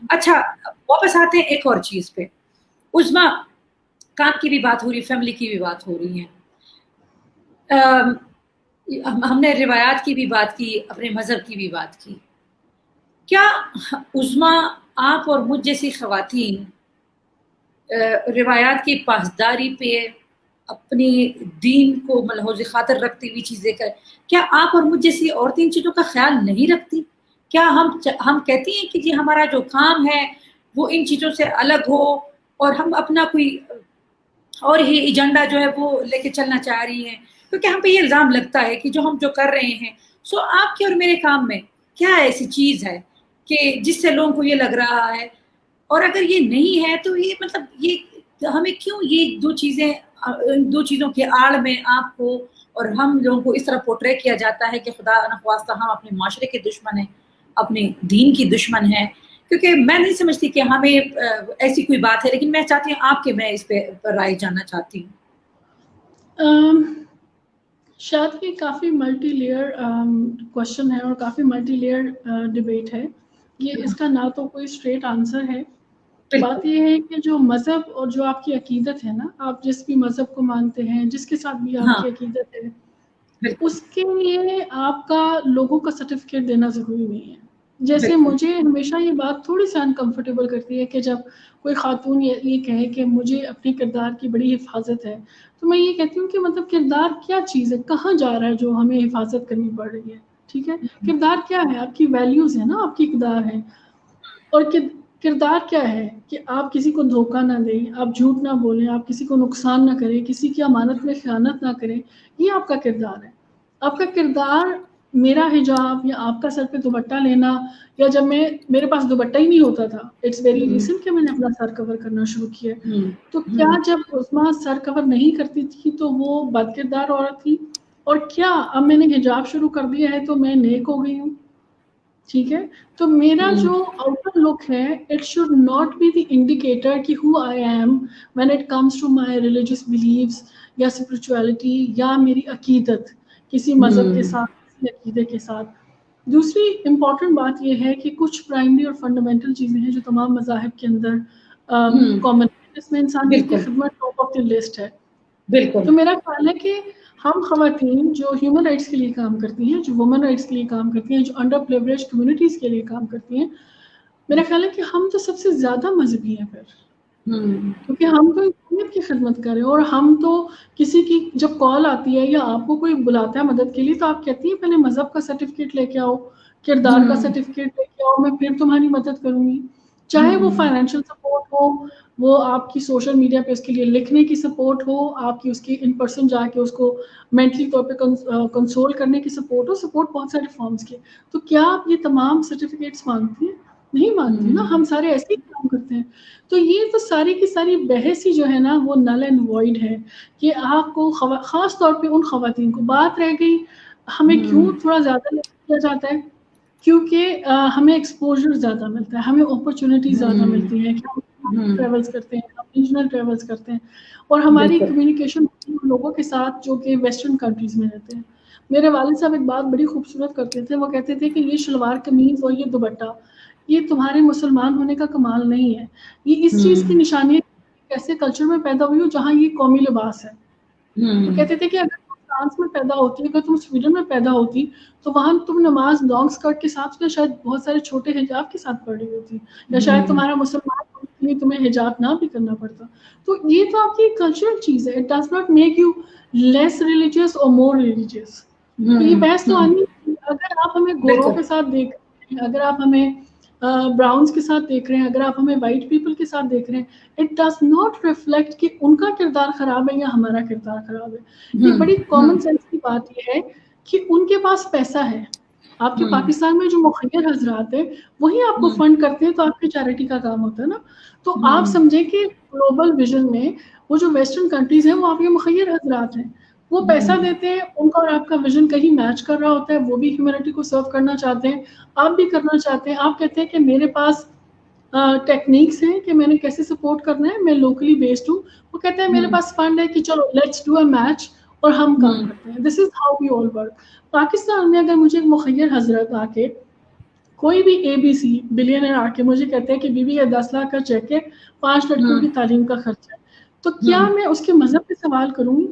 اچھا واپس آتے ہیں ایک اور چیز پہ. عظما کام کی بھی بات ہو رہی, فیملی کی بھی بات ہو رہی ہے, ہم نے روایات کی بھی بات کی, اپنے مذہب کی بھی بات کی. کیا عظما آپ اور مجھ جیسی خواتین روایات کی پاسداری پہ اپنی دین کو ملحوظ خاطر رکھتی ہوئی چیزیں کیا آپ اور مجھ جیسی عورتیں ان چیزوں کا خیال نہیں رکھتی؟ کیا ہم کہتی ہیں کہ جی ہمارا جو کام ہے وہ ان چیزوں سے الگ ہو اور ہم اپنا کوئی اور ہی ایجنڈا جو ہے وہ لے کے چلنا چاہ رہی ہیں؟ کیونکہ ہم پہ یہ الزام لگتا ہے کہ جو ہم جو کر رہے ہیں سو آپ کے اور میرے کام میں کیا ایسی چیز ہے کہ جس سے لوگوں کو یہ لگ رہا ہے, اور اگر یہ نہیں ہے تو یہ مطلب یہ ہمیں کیوں یہ دو چیزوں کے آڑ میں آپ کو اور ہم لوگوں کو اس طرح پورٹرے کیا جاتا ہے کہ خدا نخواستہ ہم اپنے معاشرے کے دشمن ہیں, اپنے دین کی دشمن ہیں. کیونکہ میں نہیں سمجھتی کہ ہمیں ایسی کوئی بات ہے, لیکن میں چاہتی ہوں آپ کے میں اس پہ رائے جاننا چاہتی ہوں. شاید یہ کافی ملٹی لیئر کوشچن ہے اور کافی ملٹی لیئر ڈبیٹ ہے. یہ اس کا نہ تو کوئی اسٹریٹ آنسر ہے. بات یہ ہے کہ جو مذہب اور جو آپ کی عقیدت ہے نا, آپ جس بھی مذہب کو مانتے ہیں, جس کے ساتھ بھی آپ کی عقیدت ہے, اس کے لیے آپ کا لوگوں کا سرٹیفکیٹ دینا ضروری نہیں ہے. جیسے مجھے ہمیشہ یہ بات تھوڑی سی انکمفرٹیبل کرتی ہے کہ جب کوئی خاتون یہ کہے کہ مجھے اپنے کردار کی بڑی حفاظت ہے, تو میں یہ کہتی ہوں کہ مطلب کردار کیا چیز ہے, کہاں جا رہا ہے جو ہمیں حفاظت کرنی پڑ رہی ہے. ٹھیک ہے, کردار کیا ہے, آپ کی ویلیوز ہے نا, آپ کی اقدار ہے. اور کردار کیا ہے کہ آپ کسی کو دھوکہ نہ دیں، آپ جھوٹ نہ بولیں، آپ کسی کو نقصان نہ کریں، کسی کی امانت میں خیانت نہ کریں. یہ آپ کا کردار ہے. آپ کا کردار میرا حجاب یا آپ کا سر پہ دوپٹہ لینا، یا جب میرے پاس دوپٹہ ہی نہیں ہوتا تھا، اٹس ویری ریسنٹ کہ میں نے اپنا سر کور کرنا شروع کیا. تو کیا جب عظمیٰ سر کور نہیں کرتی تھی تو وہ بد کردار عورت تھی؟ اور کیا اب میں نے حجاب شروع کر دیا ہے تو میں نیک ہو گئی ہوں؟ ٹھیک ہے. تو میرا جو آؤٹر لک ہے it should not be the indicator کہ who I am when it comes to my religious beliefs یا اسپرچویلٹی یا میری عقیدت کسی مذہب کے ساتھ، کسی عقیدے کے ساتھ. دوسری امپورٹنٹ بات یہ ہے کہ کچھ پرائمری اور فنڈامنٹل چیزیں ہیں جو تمام مذاہب کے اندر کامن ہے، جس میں انسان کی خدمت ٹاپ آف دی لسٹ ہے. بالکل. تو میرا خیال ہے کہ ہم خواتین جو ہیومن رائٹس کے لیے کام کرتی ہیں، جو وومن رائٹس کے لیے کام کرتی ہیں، جو انڈر پریولیجڈ کمیونٹیز کے لیے کام کرتی ہیں، میرا خیال ہے کہ ہم تو سب سے زیادہ مذہبی ہیں پھر، کیونکہ ہم تو انسانیت کی خدمت کریں. اور ہم تو کسی کی جب کال آتی ہے یا آپ کو کوئی بلاتا ہے مدد کے لیے تو آپ کہتی ہیں پہلے مذہب کا سرٹیفکیٹ لے کے آؤ، کردار کا سرٹیفکیٹ لے کے آؤ، میں پھر تمہاری مدد کروں گی. چاہے وہ فائنینشیل سپورٹ ہو، وہ آپ کی سوشل میڈیا پہ اس کے لیے لکھنے کی سپورٹ ہو، آپ کی اس کی ان پرسن جا کے اس کو مینٹلی طور پہ کنسول کرنے کی سپورٹ ہو، سپورٹ بہت سارے فارمز کے. تو کیا آپ یہ تمام سرٹیفکیٹس مانگتی ہیں؟ نہیں مانگتی نا، ہم سارے ایسے ہی کام کرتے ہیں. تو یہ تو ساری کی ساری بحث ہی جو ہے نا وہ نل اینڈ وائڈ ہے کہ آپ کو خاص طور پہ ان خواتین کو بات رہ گئی. ہمیں کیوں تھوڑا زیادہ کیا جاتا ہے؟ کیونکہ ہمیں ایکسپوجر زیادہ ملتا ہے، ہمیں اپرچونٹی زیادہ ملتی ہے کہ ہم ٹریولز کرتے ہیں، ہم ریجنل ٹریولز کرتے ہیں، اور ہماری کمیونیکیشن لوگوں کے ساتھ جو کہ ویسٹرن کنٹریز میں رہتے ہیں. میرے والد صاحب ایک بات بڑی خوبصورت کرتے تھے، وہ کہتے تھے کہ یہ شلوار قمیض اور یہ دوپٹہ یہ تمہارے مسلمان ہونے کا کمال نہیں ہے، یہ اس چیز کی نشانی ہے کیسے کلچر میں پیدا ہوئی ہو جہاں یہ قومی لباس ہے. وہ کہتے تھے کہ اگر تم فرانس میں پیدا ہوتی، اگر تم سویڈن میں پیدا ہوتی تو وہاں تم نماز لانگ اسکرٹ کے ساتھ یا شاید بہت سارے چھوٹے حجاب کے ساتھ پڑھ رہی ہوتی، یا شاید تمہارا مسلمان ہونے کے لیے تمہیں حجاب نہ بھی کرنا پڑتا. تو یہ تو آپ کی کلچرل چیز ہے. It does not make you less religious اور مور ریلیجیس. تو یہ بحث تو آنی ہے. اگر آپ ہمیں گوروں کے ساتھ دیکھ رہے ہیں، اگر آپ ہمیں براؤنز کے ساتھ دیکھ رہے ہیں، اگر آپ ہمیں وائٹ پیپل کے ساتھ دیکھ رہے ہیں، اٹ ڈز ناٹ ریفلیکٹ کہ ان کا کردار خراب ہے یا ہمارا کردار خراب ہے. یہ بڑی کامن سینس کی بات یہ ہے کہ ان کے پاس پیسہ ہے. آپ کے پاکستان میں جو مخیر حضرات ہیں وہی آپ کو فنڈ کرتے ہیں، تو آپ کی چیریٹی کا کام ہوتا ہے نا. تو آپ سمجھیں کہ گلوبل ویژن میں وہ جو ویسٹرن کنٹریز ہیں وہ آپ کے مخیر حضرات ہیں، وہ پیسہ دیتے ہیں، ان کا اور آپ کا ویژن کہیں میچ کر رہا ہوتا ہے، وہ بھی ہیومینٹی کو سرو کرنا چاہتے ہیں، آپ بھی کرنا چاہتے ہیں. آپ کہتے ہیں کہ میرے پاس ٹیکنیکس ہیں کہ میں نے کیسے سپورٹ کرنا ہے، میں لوکلی بیسڈ ہوں. وہ کہتے ہیں میرے پاس فنڈ ہے کہ چلو لیٹس ڈو اے میچ، اور ہم کام کرتے ہیں. This is how we all work. Pakistan میں اگر مجھے ایک مخیر حضرت آ کے کوئی بھی اے بی سی بلینئر آ کے مجھے کہتے ہیں کہ بی بی یہ 10 لاکھ کا چیک ہے، 5 لڑکیوں کی تعلیم کا خرچہ ہے، تو کیا میں اس کے مذہب پہ سوال کروں گی؟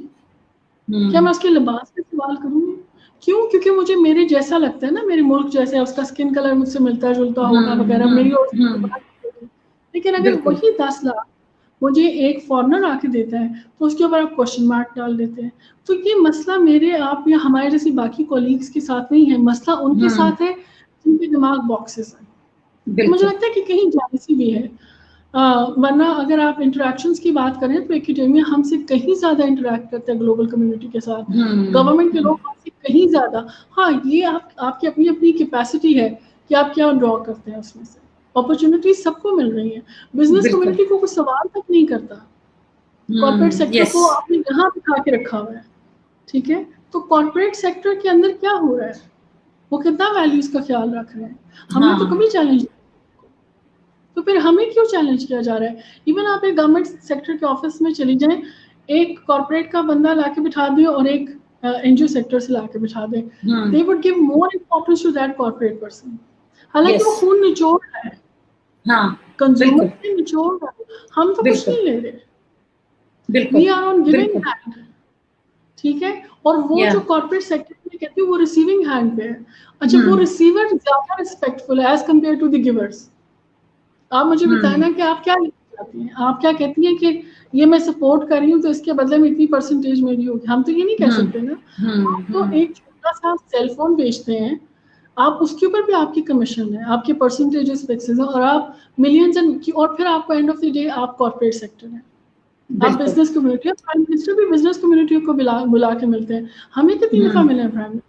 کیا میں اس کے لباس پہ سوال کروں گی؟ کیوں؟ کیونکہ مجھے میرے جیسا لگتا ہے نا، میرے ملک جیسے، اس کا اسکن کلر مجھ سے ملتا جلتا ہوگا وغیرہ، میری اور اس کی بات ہوگی. لیکن اگر وہی 10 لاکھ مجھے ایک فارنر آ کے دیتا ہے تو اس کے اوپر آپ کوشچن مارک ڈال دیتے ہیں. تو یہ مسئلہ میرے آپ یا ہمارے جیسی باقی کولیگس کے ساتھ نہیں ہے، مسئلہ ان کے ساتھ ہے جن کے دماغ باکسز ہیں. مجھے لگتا ہے کہ کہیں جالسی بھی ہے. ورنہ اگر آپ انٹریکشنز کی بات کریں تو ایکیڈیمیا ہم سے کہیں زیادہ انٹریکٹ کرتا ہے گلوبل کمیونٹی کے ساتھ، گورنمنٹ کے لوگ ہم سے کہیں زیادہ. ہاں، یہ آپ کی اپنی اپنی کیپیسٹی ہے کہ آپ کیا ڈرا کرتے ہیں. اس میں سے اپرچونیٹیز سب کو مل رہی ہیں. بزنس کمیونٹی کو کوئی سوال تک نہیں کرتا. کارپوریٹ سیکٹر کو آپ نے یہاں بٹھا کے رکھا ہوا ہے. ٹھیک ہے، تو کارپوریٹ سیکٹر کے اندر کیا ہو رہا ہے؟ وہ کتنا ویلیوز کا خیال رکھ رہے ہیں؟ ہم نے تو کبھی چیلنج، تو پھر ہمیں کیوں چیلنج کیا جا رہا ہے؟ ایون آپ ایک گورنمنٹ سیکٹر کے آفس میں چلی جائیں، ایک کارپوریٹ کا بندہ لا کے بٹھا دیں اور ایک این جی او سیکٹر سے لا کے بٹھا دیں، they would give more importance to that corporate person. حالانکہ وہ خون نچوڑ رہا ہے، کنزیومر سے نچوڑ رہا ہے. ہم تو کچھ نہیں لے رہے. We are on giving hand. ٹھیک ہے، اور وہ جو کارپوریٹ سیکٹر میں کہتے ہیں وہ ریسیونگ ہینڈ پہ ہے. اچھا، وہ ریسیور زیادہ ریسپیکٹفل ہے as compared to the givers. آپ مجھے بتائیں نا کہ آپ کیا چاہتی ہیں؟ آپ کیا کہتی ہیں کہ یہ میں سپورٹ کر رہی ہوں تو اس کے بدلے میں اتنی پرسنٹیج میری ہوگی؟ ہم تو یہ نہیں کہہ سکتے نا. ہم تو ایک چھوٹا سا سیل فون بیچتے ہیں آپ اس کے اوپر بھی آپ کی کمیشن ہے, آپ کے پرسنٹیجز فکسز ہیں, اور آپ ملینز کی, اور پھر آپ کو اینڈ آف دی ڈے آپ کارپوریٹ سیکٹر ہیں, آپ بزنس کمیونٹی, پرائم منسٹر بھی بزنس کمیونٹی کو بلا کے ملتے ہیں. ہمیں کتنی دفعہ ملے ہیں پرائم منسٹر.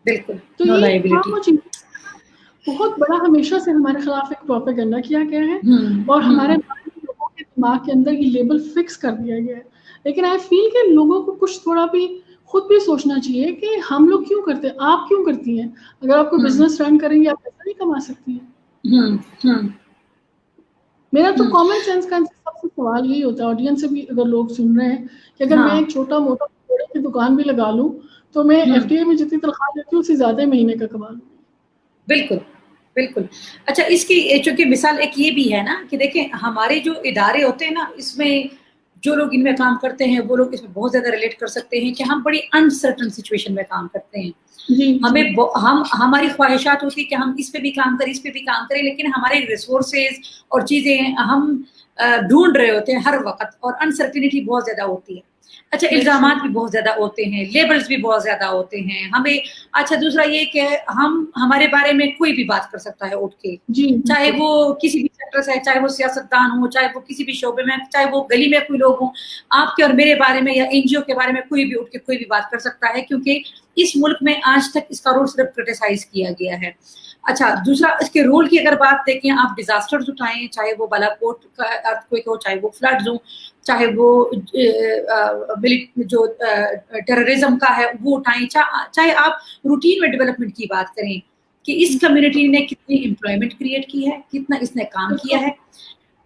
بالکل, تو نو یہ لائبلٹی. تمام چیزیں بہت بڑا ہمیشہ سے ہمارے خلاف ایک پروپیگنڈا کیا گیا ہے, اور ہمارے لوگوں کے دماغ کے اندر یہ لیبل فکس کر دیا گیا ہے. لیکن آئی فیل کہ لوگوں کو کچھ تھوڑا بھی خود بھی سوچنا چاہیے کہ ہم لوگ کیوں کرتے ہیں, آپ کیوں کرتی ہیں. اگر آپ کو بزنس رن کریں گے آپ پیسہ نہیں کما سکتی ہیں. میرا تو کامن سینس کا سب سے سوال یہی ہوتا ہے, آڈینس سے بھی اگر لوگ سن رہے ہیں, کہ اگر میں ایک چھوٹا موٹا کپڑے کی دکان بھی لگا لوں تو میں ایف ڈی اے میں جتنی تنخواہ لیتی ہوں اس سے زیادہ مہینے کا کما لوں. بالکل بالکل. اچھا, اس کی چونکہ مثال ایک یہ بھی ہے نا کہ دیکھیں ہمارے جو ادارے ہوتے ہیں نا, اس میں جو لوگ ان میں کام کرتے ہیں وہ لوگ اس میں بہت زیادہ ریلیٹ کر سکتے ہیں کہ ہم بڑی انسرٹن سچویشن میں کام کرتے ہیں. ہمیں ہماری خواہشات ہوتی ہے کہ ہم اس پہ بھی کام کریں, اس پہ بھی کام کریں, لیکن ہمارے ریسورسز اور چیزیں ہم ڈھونڈ رہے ہوتے ہیں ہر وقت, اور انسرٹنٹی بہت زیادہ ہوتی ہے. اچھا, الزامات بھی بہت زیادہ ہوتے ہیں, لیبلز بھی بہت زیادہ ہوتے ہیں ہمیں. اچھا, دوسرا یہ کہ ہمارے بارے میں کوئی بھی بات کر سکتا ہے اٹھ کے, چاہے وہ کسی بھی سیکٹر سے ہے, چاہے وہ سیاستدان ہو, چاہے وہ کسی بھی شعبے میں, چاہے وہ گلی میں کوئی لوگ ہوں, آپ کے اور میرے بارے میں یا این جی او کے بارے میں کوئی بھی اٹھ کے کوئی بھی بات کر سکتا ہے, کیونکہ اس ملک میں آج تک اس کا رول صرف کرٹیسائز کیا گیا ہے. اچھا, دوسرا اس کے رول کی اگر بات دیکھیں, آپ ڈیزاسٹرز اٹھائیں, چاہے وہ بالاکوٹ کا ارتھکویک ہو, چاہے وہ فلڈز ہوں, چاہے وہ جو ٹیررزم کا ہے وہ اٹھائیں, چاہے آپ روٹین میں ڈیولپمنٹ کی بات کریں کہ اس کمیونٹی نے کتنی امپلائمنٹ کریٹ کی ہے, کتنا اس نے کام کیا ہے.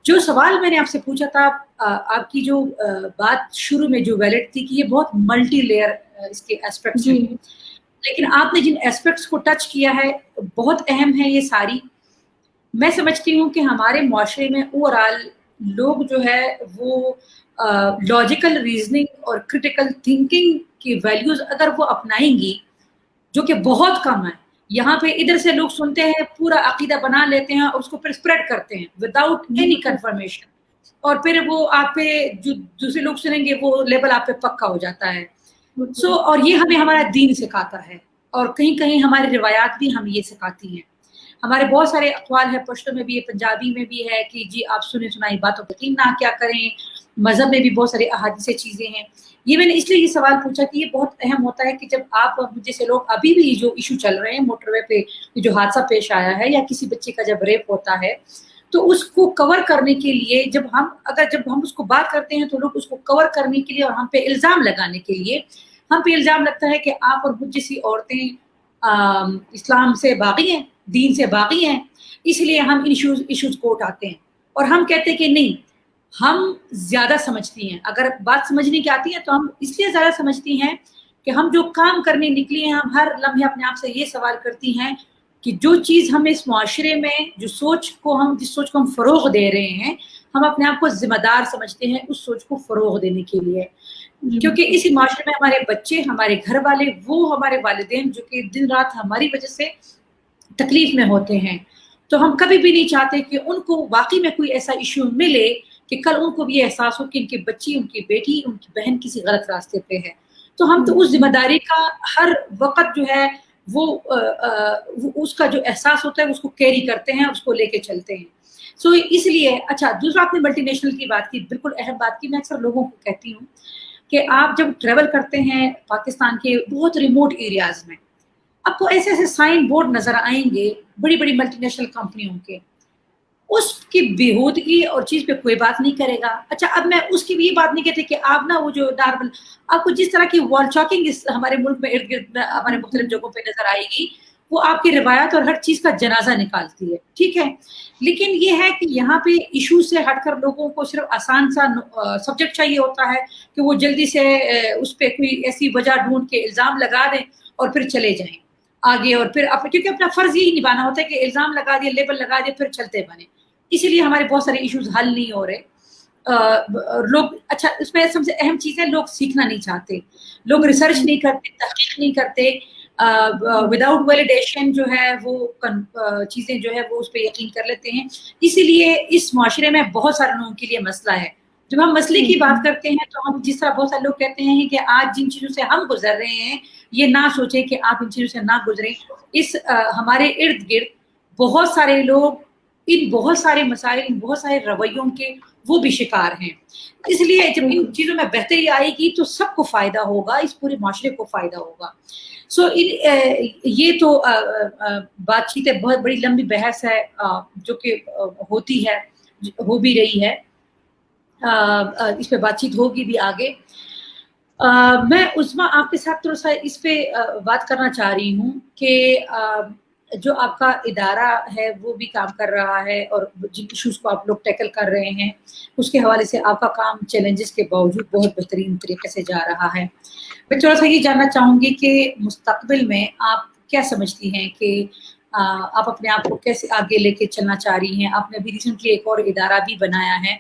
جو سوال میں نے آپ سے پوچھا تھا, آپ کی جو بات شروع میں جو ویلڈ تھی کہ یہ بہت ملٹی لیئر اس کے ایسپیکٹس ہیں, لیکن آپ نے جن ایسپیکٹس کو ٹچ کیا ہے بہت اہم ہے یہ ساری. میں سمجھتی ہوں کہ ہمارے معاشرے میں اوور آل لوگ جو ہے وہ لاجیکل ریزننگ اور کریٹیکل تھنکنگ کی ویلیوز اگر وہ اپنائیں گی, جو کہ بہت کم ہے. یہاں پہ ادھر سے لوگ سنتے ہیں, پورا عقیدہ بنا لیتے ہیں اور اس کو پھر اسپریڈ کرتے ہیں وداؤٹ اینی کنفرمیشن, اور پھر وہ آپ پہ جو دوسرے لوگ سنیں گے وہ لیبل آپ پہ پکا ہو جاتا ہے. اور یہ ہمیں ہمارا دین سکھاتا ہے, اور کہیں کہیں ہماری روایات بھی ہم یہ سکھاتی ہیں. ہمارے بہت سارے اقوال ہے, پشتو میں بھی ہے, پنجابی میں بھی ہے کہ جی آپ سنی سنائی باتوں پہ یقین نہ کیا کریں. مذہب میں بھی بہت سارے احادیث چیزیں ہیں. یہ میں نے اس لیے یہ سوال پوچھا کہ یہ بہت اہم ہوتا ہے کہ جب آپ جیسے لوگ ابھی بھی جو ایشو چل رہے ہیں موٹر وے پہ جو حادثہ پیش آیا ہے, یا کسی بچے کا جب ریپ ہوتا ہے, تو اس کو کور کرنے کے لیے جب ہم اس کو بات کرتے ہیں تو لوگ اس کو کور کرنے کے لیے اور ہم پہ الزام لگانے کے لیے, ہم پہ الزام لگتا ہے کہ آپ اور مجھ جیسی عورتیں اسلام سے باغی ہیں, دین سے باغی ہیں, اس لیے ہم ایشوز کو اٹھاتے ہیں. اور ہم کہتے ہیں کہ نہیں, ہم زیادہ سمجھتی ہیں. اگر بات سمجھنے کی آتی ہے تو ہم اس لیے زیادہ سمجھتی ہیں کہ ہم جو کام کرنے نکلی ہیں, ہم ہر لمحے اپنے آپ سے یہ سوال کرتی ہیں کہ جو چیز ہم اس معاشرے میں جس سوچ کو ہم فروغ دے رہے ہیں, ہم اپنے آپ کو ذمہ دار سمجھتے ہیں اس سوچ کو فروغ دینے کے لیے. کیونکہ اسی معاشرے میں ہمارے بچے, ہمارے گھر والے, وہ ہمارے والدین جو کہ دن رات ہماری وجہ سے تکلیف میں ہوتے ہیں, تو ہم کبھی بھی نہیں چاہتے کہ ان کو واقعی میں کوئی ایسا ایشو ملے کہ کل ان کو بھی احساس ہو کہ ان کی بچی, ان کی بیٹی, ان کی بہن کسی غلط راستے پہ ہے. تو ہم تو اس ذمہ داری کا ہر وقت جو ہے وہ اس کا جو احساس ہوتا ہے اس کو کیری کرتے ہیں, اس کو لے کے چلتے ہیں. سو اس لیے اچھا, دوسرا آپ نے ملٹی نیشنل کی بات کی, بالکل اہم بات کی. میں اکثر لوگوں کو کہتی ہوں کہ آپ جب ٹریول کرتے ہیں پاکستان کے بہت ریموٹ ایریاز میں, آپ کو ایسے ایسے سائن بورڈ نظر آئیں گے بڑی بڑی ملٹی نیشنل کمپنیوں کے, اس کی بےہودگی اور چیز پہ کوئی بات نہیں کرے گا. اچھا, اب میں اس کی بھی یہ بات نہیں کہتی کہ آپ نا وہ جو نارمل آپ کو جس طرح کی وال چاکنگ ہمارے ملک میں ارد گرد ہمارے مختلف جگہوں پہ نظر آئے گی, وہ آپ کی روایت اور ہر چیز کا جنازہ نکالتی ہے, ٹھیک ہے. لیکن یہ ہے کہ یہاں پہ ایشو سے ہٹ کر لوگوں کو صرف آسان سا سبجیکٹ چاہیے ہوتا ہے کہ وہ جلدی سے اس پہ کوئی ایسی وجہ ڈھونڈ کے الزام لگا دیں اور پھر چلے جائیں آگے, اور پھر کیونکہ اپنا فرض یہی نبھانا ہوتا ہے کہ الزام لگا دیا, لیبل لگا دیا, پھر چلتے بنے. اسی لیے ہمارے بہت سارے ایشوز حل نہیں ہو رہے. لوگ اچھا, اس میں سب سے اہم چیز ہے لوگ سیکھنا نہیں چاہتے, لوگ ریسرچ نہیں کرتے, تحقیق نہیں کرتے, وداؤٹ ویلیڈیشن جو ہے وہ چیزیں جو ہے وہ اس پہ یقین کر لیتے ہیں. اسی لیے اس معاشرے میں بہت سارے لوگوں کے لیے مسئلہ ہے, جب ہم مسئلے کی بات کرتے ہیں تو ہم جس طرح بہت سارے لوگ کہتے ہیں کہ آج جن چیزوں سے ہم گزر رہے ہیں یہ نہ سوچیں کہ آپ ان چیزوں سے نہ گزریں. اس ہمارے ارد گرد بہت سارے لوگ ان بہت سارے مسائل، ان بہت سارے رویوں کے وہ بھی شکار ہیں. اس لیے جب ان چیزوں میں بہتری آئے گی تو سب کو فائدہ ہوگا، اس پورے معاشرے کو فائدہ ہوگا. یہ تو بات چیت ہے، بہت بڑی لمبی بحث ہے جو کہ ہوتی ہے، ہو بھی رہی ہے. اس پہ بات چیت ہوگی بھی آگے. میں عظمیٰ آپ کے ساتھ تھوڑا سا اس پہ بات کرنا چاہ رہی ہوں کہ جو آپ کا ادارہ ہے وہ بھی کام کر رہا ہے اور جن ایشوز کو آپ لوگ ٹیکل کر رہے ہیں اس کے حوالے سے آپ کا کام چیلنجز کے باوجود بہت بہترین طریقے سے جا رہا ہے. میں تھوڑا سا یہ جاننا چاہوں گی کہ مستقبل میں آپ کیا سمجھتی ہیں کہ آپ اپنے آپ کو کیسے آگے لے کے چلنا چاہ رہی ہیں. آپ نے ابھی ریسنٹلی ایک اور ادارہ بھی بنایا ہے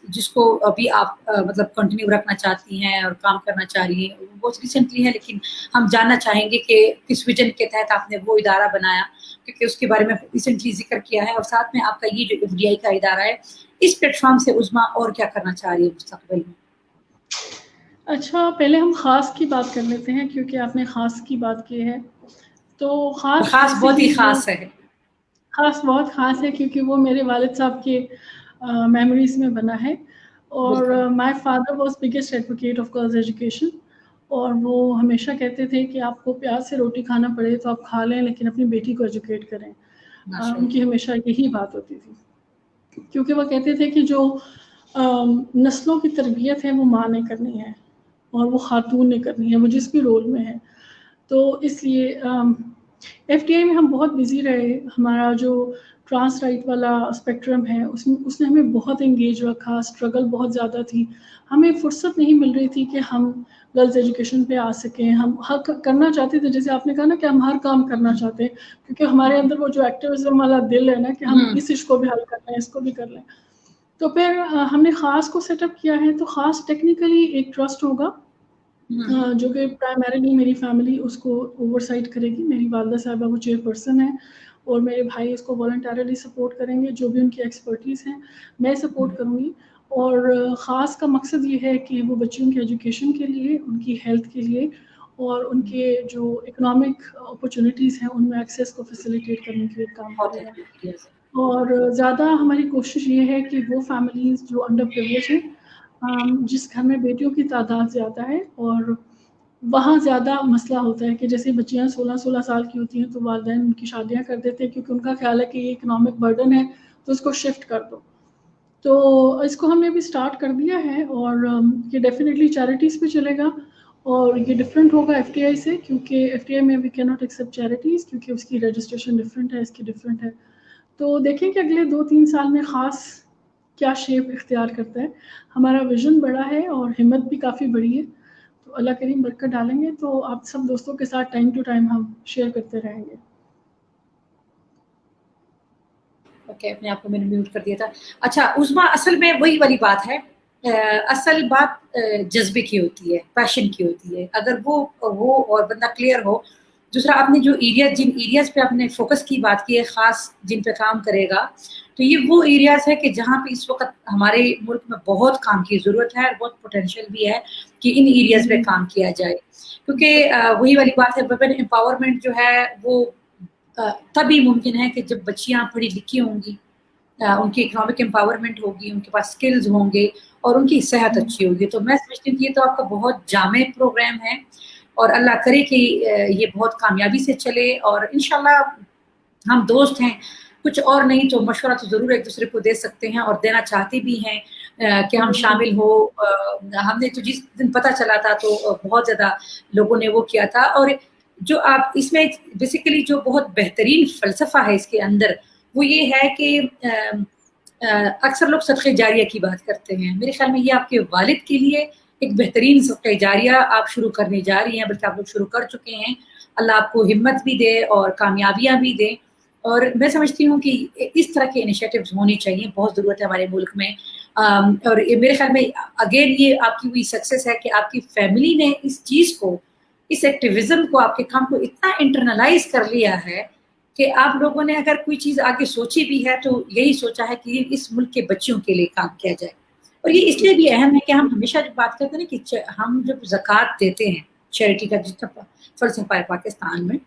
جس کو ابھی آپ مطلب کنٹینیو رکھنا چاہتی ہیں اور کام کرنا چاہ رہی ہیں. بہت ریسنٹلی ہے لیکن ہم جاننا چاہیں گے کہ کس ویژن کے تحت آپ نے وہ ادارہ بنایا، کیونکہ اس کے بارے میں ریسنٹلی ذکر کیا ہے. اور ساتھ میں آپ کا یہ جو FDI کا ادارہ ہے اس پلیٹ فارم سے عظمیٰ اور کیا کرنا چاہ رہی ہے مستقبل میں؟ اچھا، پہلے ہم خاص کی بات کر لیتے ہیں کیونکہ آپ نے خاص کی بات کی ہے. تو خاص بہت ہی خاص ہے. خاص بہت خاص ہے کیونکہ وہ میرے والد صاحب کے میموریز میں بنا ہے. اور my father was biggest advocate of girls education, اور وہ ہمیشہ کہتے تھے کہ آپ کو پیاز سے روٹی کھانا پڑے تو آپ کھا لیں لیکن اپنی بیٹی کو ایجوکیٹ کریں. ان کی ہمیشہ یہی بات ہوتی تھی کیونکہ وہ کہتے تھے کہ جو نسلوں کی تربیت ہے وہ ماں نے کرنی ہے اور وہ خاتون نے کرنی ہے، وہ جس بھی رول میں ہے. تو اس لیے FDI میں ہم بہت بزی رہے. ہمارا جو ٹرانس رائٹ والا اسپیکٹرم ہے اس نے ہمیں بہت انگیج رکھا. اسٹرگل بہت زیادہ تھی، ہمیں فرصت نہیں مل رہی تھی کہ ہم گرلز ایجوکیشن پہ آ سکیں. ہم حق کرنا چاہتے تھے، جیسے آپ نے کہا نا کہ ہم ہر کام کرنا چاہتے ہیں کیونکہ ہمارے اندر وہ جو ایکٹیویزم والا دل ہے نا کہ ہم اس ایشو کو بھی حل کر لیں، اس کو بھی کر لیں. تو پھر ہم نے خاص کو سیٹ اپ کیا ہے. تو خاص ٹیکنیکلی ایک ٹرسٹ ہوگا جو کہ پرائمریلی میری فیملی اس کو اوور سائٹ کرے گی. میری والدہ صاحبہ وہ چیئر پرسن ہے اور میرے بھائی اس کو والنٹیرلی سپورٹ کریں گے. جو بھی ان کی ایکسپرٹیز ہیں میں سپورٹ کروں گی. اور خاص کا مقصد یہ ہے کہ وہ بچیوں کی ایجوکیشن کے لیے، ان کی ہیلتھ کے لیے اور ان کے جو اکنامک اپرچونیٹیز ہیں ان میں ایکسیس کو فیسیلیٹیٹ کرنے کے لیے کام کرے گا. اور زیادہ ہماری کوشش یہ ہے کہ وہ فیملیز جو انڈر پریویلیج ہیں، جس گھر میں بیٹیوں کی تعداد زیادہ ہے اور وہاں زیادہ مسئلہ ہوتا ہے کہ جیسے بچیاں 16 سال کی ہوتی ہیں تو والدین ان کی شادیاں کر دیتے ہیں کیونکہ ان کا خیال ہے کہ یہ اکنامک برڈن ہے تو اس کو شفٹ کر دو. تو اس کو ہم نے بھی سٹارٹ کر دیا ہے اور یہ ڈیفینیٹلی چیریٹیز پہ چلے گا اور یہ ڈفرینٹ ہوگا FDI سے کیونکہ FDI میں وی کی ناٹ ایکسیپٹ چیریٹیز کیونکہ اس کی رجسٹریشن ڈفرینٹ ہے، اس کی ڈفرینٹ ہے. تو دیکھیں کہ اگلے 2-3 سال میں خاص کیا شیپ اختیار کرتا ہے. ہمارا ویژن بڑا ہے اور ہمت بھی کافی بڑی ہے، تو اللہ کریم برکت ڈالیں گے. تو آپ سب دوستوں کے ساتھ ٹائم ٹو ٹائم ہم شیئر کرتے رہیں گے. اوکے، اپنے آپ کو میں نے میوٹ کر دیا تھا. اچھا عظمیٰ، اصل میں وہی والی بات ہے، اصل بات جذبے کی ہوتی ہے، پیشن کی ہوتی ہے. اگر وہ ہو اور بندہ کلیئر ہو. دوسرا آپ نے جو جن ایریاز پہ آپ نے فوکس کی بات کی ہے، خاص جن پہ کام کرے گا، تو یہ وہ ایریاز ہے کہ جہاں پہ اس وقت ہمارے ملک میں بہت کام کی ضرورت ہے اور بہت پوٹینشیل بھی ہے کہ ان ایریاز پہ کام کیا جائے. کیونکہ وہی والی بات ہے، ویمن امپاورمنٹ جو ہے وہ تبھی ممکن ہے کہ جب بچیاں پڑھی لکھی ہوں گی، ان کی اکنامک امپاورمنٹ ہوگی، ان کے پاس اسکلز ہوں گے اور ان کی صحت اچھی ہوگی. تو میں سمجھتی ہوں کہ یہ تو آپ کا بہت جامع پروگرام ہے اور اللہ کرے کہ یہ بہت کامیابی سے چلے. اور انشاءاللہ ہم دوست ہیں، کچھ اور نہیں تو مشورہ تو ضرور ایک دوسرے کو دے سکتے ہیں اور دینا چاہتے بھی ہیں کہ ہم شامل ہو. ہم نے تو جس دن پتہ چلا تھا تو بہت زیادہ لوگوں نے وہ کیا تھا. اور جو آپ اس میں بیسیکلی جو بہت بہترین فلسفہ ہے اس کے اندر وہ یہ ہے کہ اکثر لوگ صدقہ جاریہ کی بات کرتے ہیں. میرے خیال میں یہ آپ کے والد کے لیے ایک بہترین صدقہ جاریہ آپ شروع کرنے جا رہی ہیں، بلکہ آپ لوگ شروع کر چکے ہیں. اللہ آپ کو ہمت بھی دے اور کامیابیاں بھی دے. اور میں سمجھتی ہوں کہ اس طرح کے انیشیٹوز ہونی چاہیے، بہت ضرورت ہے ہمارے ملک میں. اور میرے خیال میں اگین یہ آپ کی وہی سکسیس ہے کہ آپ کی فیملی نے اس چیز کو، اس ایکٹیویزم کو، آپ کے کام کو اتنا انٹرنلائز کر لیا ہے کہ آپ لوگوں نے اگر کوئی چیز آگے سوچی بھی ہے تو یہی سوچا ہے کہ اس ملک کے بچوں کے لیے کام کیا جائے. اور یہ اس لیے بھی اہم ہے کہ ہم ہمیشہ جب بات کرتے ہیں نا کہ ہم جب زکوٰۃ دیتے ہیں چیریٹی کا جتنا فرض پائے پاکستان میں,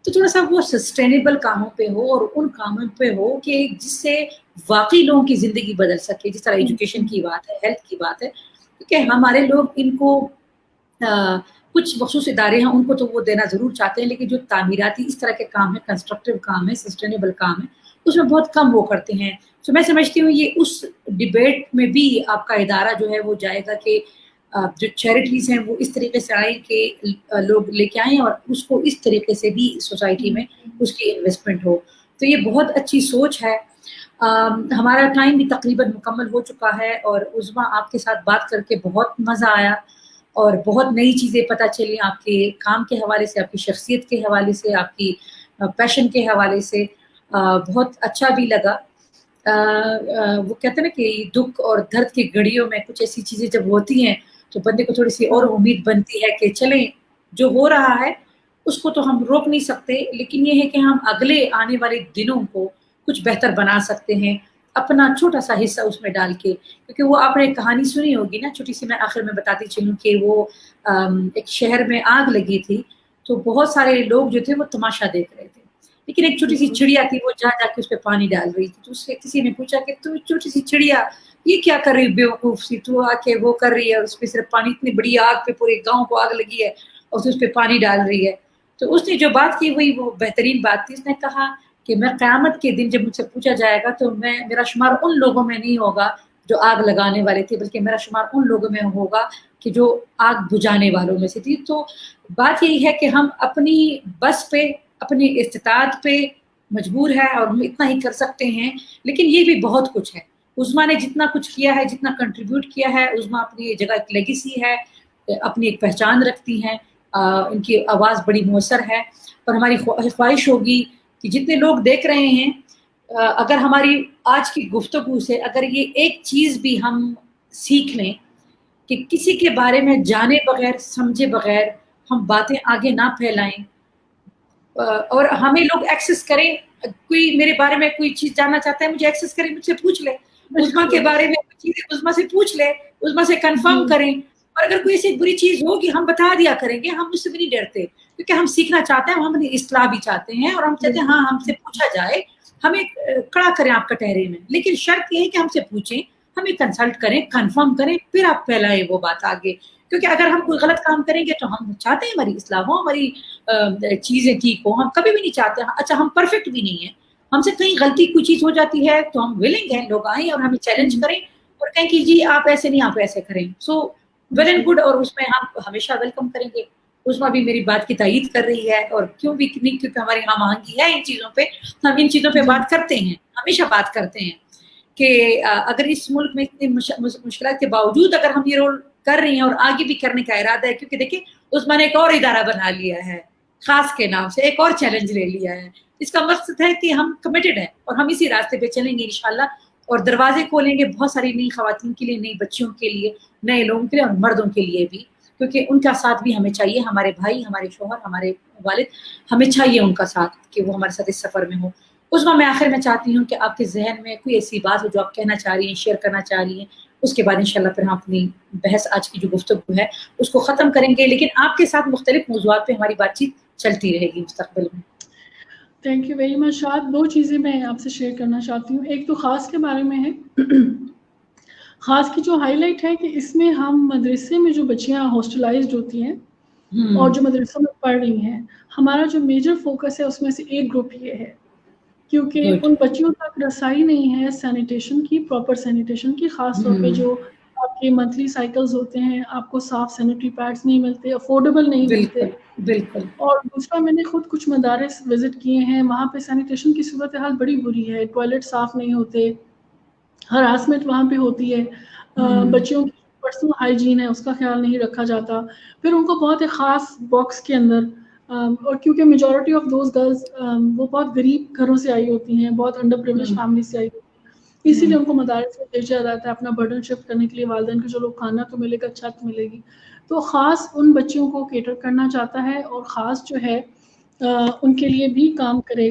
تو تھوڑا سا وہ سسٹینیبل کاموں پہ ہو اور ان کاموں پہ ہو کہ جس سے واقعی لوگوں کی زندگی بدل سکے. جس طرح ایجوکیشن کی بات ہے, ہیلتھ کی بات ہے, کیونکہ ہمارے لوگ ان کو کچھ مخصوص ادارے ہیں ان کو تو وہ دینا ضرور چاہتے ہیں, لیکن جو تعمیراتی اس طرح کے کام ہیں, کنسٹرکٹیو کام ہے, سسٹینیبل کام ہے, اس میں بہت کم وہ کرتے ہیں. تو میں سمجھتی ہوں یہ اس ڈبیٹ میں بھی آپ کا ادارہ جو ہے وہ جائے گا کہ جو چیریٹیز ہیں وہ اس طریقے سے آئیں کہ لوگ لے کے آئیں اور اس کو اس طریقے سے بھی سوسائٹی میں اس کی انویسٹمنٹ ہو. تو یہ بہت اچھی سوچ ہے. ہمارا ٹائم بھی تقریباً مکمل ہو چکا ہے, اور عظمیٰ آپ کے ساتھ بات کر کے بہت مزہ آیا اور بہت نئی چیزیں پتہ چلی آپ کے کام کے حوالے سے, آپ کی شخصیت کے حوالے سے, آپ کی پیشن کے حوالے سے. بہت اچھا بھی لگا. وہ کہتے ہیں نا کہ دکھ اور درد کی گھڑیوں میں کچھ ایسی چیزیں جب ہوتی ہیں تو بندے کو تھوڑی سی اور امید بنتی ہے کہ چلیں جو ہو رہا ہے اس کو تو ہم روک نہیں سکتے, لیکن یہ ہے کہ ہم اگلے آنے والے دنوں کو کچھ بہتر بنا سکتے ہیں اپنا چھوٹا سا حصہ اس میں ڈال کے. کیونکہ وہ آپ نے ایک کہانی سنی ہوگی نا چھوٹی سی, میں آخر میں بتاتی چلوں کہ وہ ایک شہر میں آگ لگی تھی تو بہت سارے لوگ جو تھے وہ تماشا دیکھ رہے تھے, لیکن ایک چھوٹی سی چڑیا تھی وہ جا کے اس پہ پانی ڈال رہی تھی. تو اس سے کسی نے پوچھا کہ تو چھوٹی سی چڑیا یہ کیا کر رہی بیوقوف سی, تو آ کے وہ کر رہی ہے اس پہ صرف پانی, اتنی بڑی آگ پہ پورے گاؤں کو آگ لگی ہے اور اس پہ پانی ڈال رہی ہے. تو اس نے جو بات کی وہی وہ بہترین بات تھی. اس نے کہا کہ میں قیامت کے دن جب مجھ سے پوچھا جائے گا تو میرا شمار ان لوگوں میں نہیں ہوگا جو آگ لگانے والے تھے, بلکہ میرا شمار ان لوگوں میں ہوگا کہ جو آگ بجھانے والوں میں سے تھی. تو بات یہی ہے کہ ہم اپنی بس پہ, اپنی استطاعت پہ مجبور ہے اور ہم اتنا ہی کر سکتے ہیں, لیکن یہ بھی بہت کچھ ہے. عظمیٰ نے جتنا کچھ کیا ہے, جتنا کنٹریبیوٹ کیا ہے, عظمیٰ اپنی جگہ ایک لیگیسی ہے, اپنی ایک پہچان رکھتی ہیں, ان کی آواز بڑی مؤثر ہے. اور ہماری خواہش ہوگی کہ جتنے لوگ دیکھ رہے ہیں, اگر ہماری آج کی گفتگو سے اگر یہ ایک چیز بھی ہم سیکھ لیں کہ کسی کے بارے میں جانے بغیر سمجھے بغیر ہم باتیں آگے نہ پھیلائیں, اور ہمیں لوگ ایکسس کریں. کوئی میرے بارے میں کوئی چیز جاننا چاہتا ہے مجھے ایکسس کریں, مجھ سے پوچھ لے. عظمیٰ کے بارے میں کوئی چیز عظمیٰ سے پوچھ لے, عظمیٰ سے کنفرم کریں. اور اگر کوئی ایسی بری چیز ہوگی ہم بتا دیا کریں گے, ہم اس سے بھی نہیں ڈرتے کیونکہ ہم سیکھنا چاہتے ہیں, ہم اپنی اصلاح بھی چاہتے ہیں, اور ہم چاہتے ہیں ہاں ہم سے پوچھا جائے, ہمیں کھڑا کریں آپ کٹہرے میں. لیکن شرط یہ ہے کہ ہم سے پوچھیں, ہمیں کنسلٹ کریں, کنفرم کریں, پھر آپ پھیلائیں وہ بات آگے. کیونکہ اگر ہم کوئی غلط کام کریں گے تو ہم چاہتے ہیں ہماری اصلاح ہو, ہماری چیزیں ٹھیک ہو, ہم کبھی بھی نہیں چاہتے. اچھا ہم پرفیکٹ بھی نہیں ہیں, ہم سے کہیں غلطی کوئی چیز ہو جاتی ہے تو ہم ولنگ ہیں لوگ آئیں اور ہمیں چیلنج کریں اور کہیں کہ جی آپ ایسے نہیں, آپ ایسے کریں. سو ویل اینڈ گڈ, اور اس میں ہم ہمیشہ ویلکم کریں گے. عظمیٰ بھی میری بات کی تائید کر رہی ہے, اور کیوں بھی نہیں, کیونکہ ہماری ہم آہنگی ہے ان چیزوں پہ. ہم ان چیزوں پہ بات کرتے ہیں, ہمیشہ بات کرتے ہیں کہ اگر اس ملک میں اتنی مشکلات کے باوجود اگر ہم یہ رول کر رہی ہیں اور آگے بھی کرنے کا ارادہ ہے, کیونکہ دیکھیں عثمان نے ایک اور ادارہ بنا لیا ہے خاص کے نام سے, ایک اور چیلنج لے لیا ہے. اس کا مقصد ہے کہ ہم کمیٹڈ ہیں اور ہم اسی راستے پہ چلیں گے انشاءاللہ, اور دروازے کھولیں گے بہت ساری نئی خواتین کے لیے, نئی بچیوں کے لیے, نئے لوگوں کے لیے اور مردوں کے لیے بھی, کیونکہ ان کا ساتھ بھی ہمیں چاہیے. ہمارے بھائی, ہمارے شوہر, ہمارے والد, ہمیں چاہیے ان کا ساتھ کہ وہ ہمارے ساتھ اس سفر میں ہوں. عظمیٰ میں آخر میں چاہتی ہوں کہ آپ کے ذہن میں کوئی ایسی بات ہو جو آپ کہنا چاہ رہی ہیں, شیئر کرنا چاہ رہی ہیں, اس کے بعد انشاءاللہ پھر ہم اپنی بحث آج کی جو گفتگو ہے اس کو ختم کریں گے. لیکن آپ کے ساتھ مختلف موضوعات پہ ہماری بات چیت چلتی رہے گی مستقبل میں. Thank you very much. شاد 2 چیزیں میں آپ سے شیئر کرنا چاہتی ہوں. ایک تو خاص کے بارے میں ہے. خاص کی جو ہائی لائٹ ہے کہ اس میں ہم مدرسے میں جو بچیاں ہاسٹلائزڈ ہوتی ہیں اور جو مدرسوں میں پڑھ رہی ہیں, ہمارا جو میجر فوکس ہے اس میں سے ایک گروپ یہ ہے, کیونکہ ان بچیوں تک رسائی نہیں ہے سینیٹیشن کی, پراپر سینیٹیشن کی, خاص طور پہ جو آپ کے منتھلی سائیکلز ہوتے ہیں, آپ کو صاف سینیٹری پیڈس نہیں ملتے, افورڈیبل نہیں ملتے. بالکل. اور دوسرا, میں نے خود کچھ مدارس وزٹ کیے ہیں, وہاں پہ سینیٹیشن کی صورتحال بڑی بری ہے. ٹوائلٹ صاف نہیں ہوتے, ہراسمنٹ وہاں پہ ہوتی ہے, بچیوں کی پرسنل ہائیجین ہے اس کا خیال نہیں رکھا جاتا. پھر ان کو بہت ایک خاص باکس کے اندر, اور کیونکہ میجورٹی آف دوز گرلز وہ بہت غریب گھروں سے آئی ہوتی ہیں, بہت انڈر پریولیج فیملی سے آئی ہوتی ہیں, اسی لیے ان کو مدارس میں بھیجا جاتا ہے اپنا برڈن شفٹ کرنے کے لیے والدین کو, چلو کھانا تو ملے گا, چھت ملے گی. تو خاص ان بچیوں کو کیٹر کرنا چاہتا ہے, اور خاص جو ہے ان کے لیے بھی کام کرے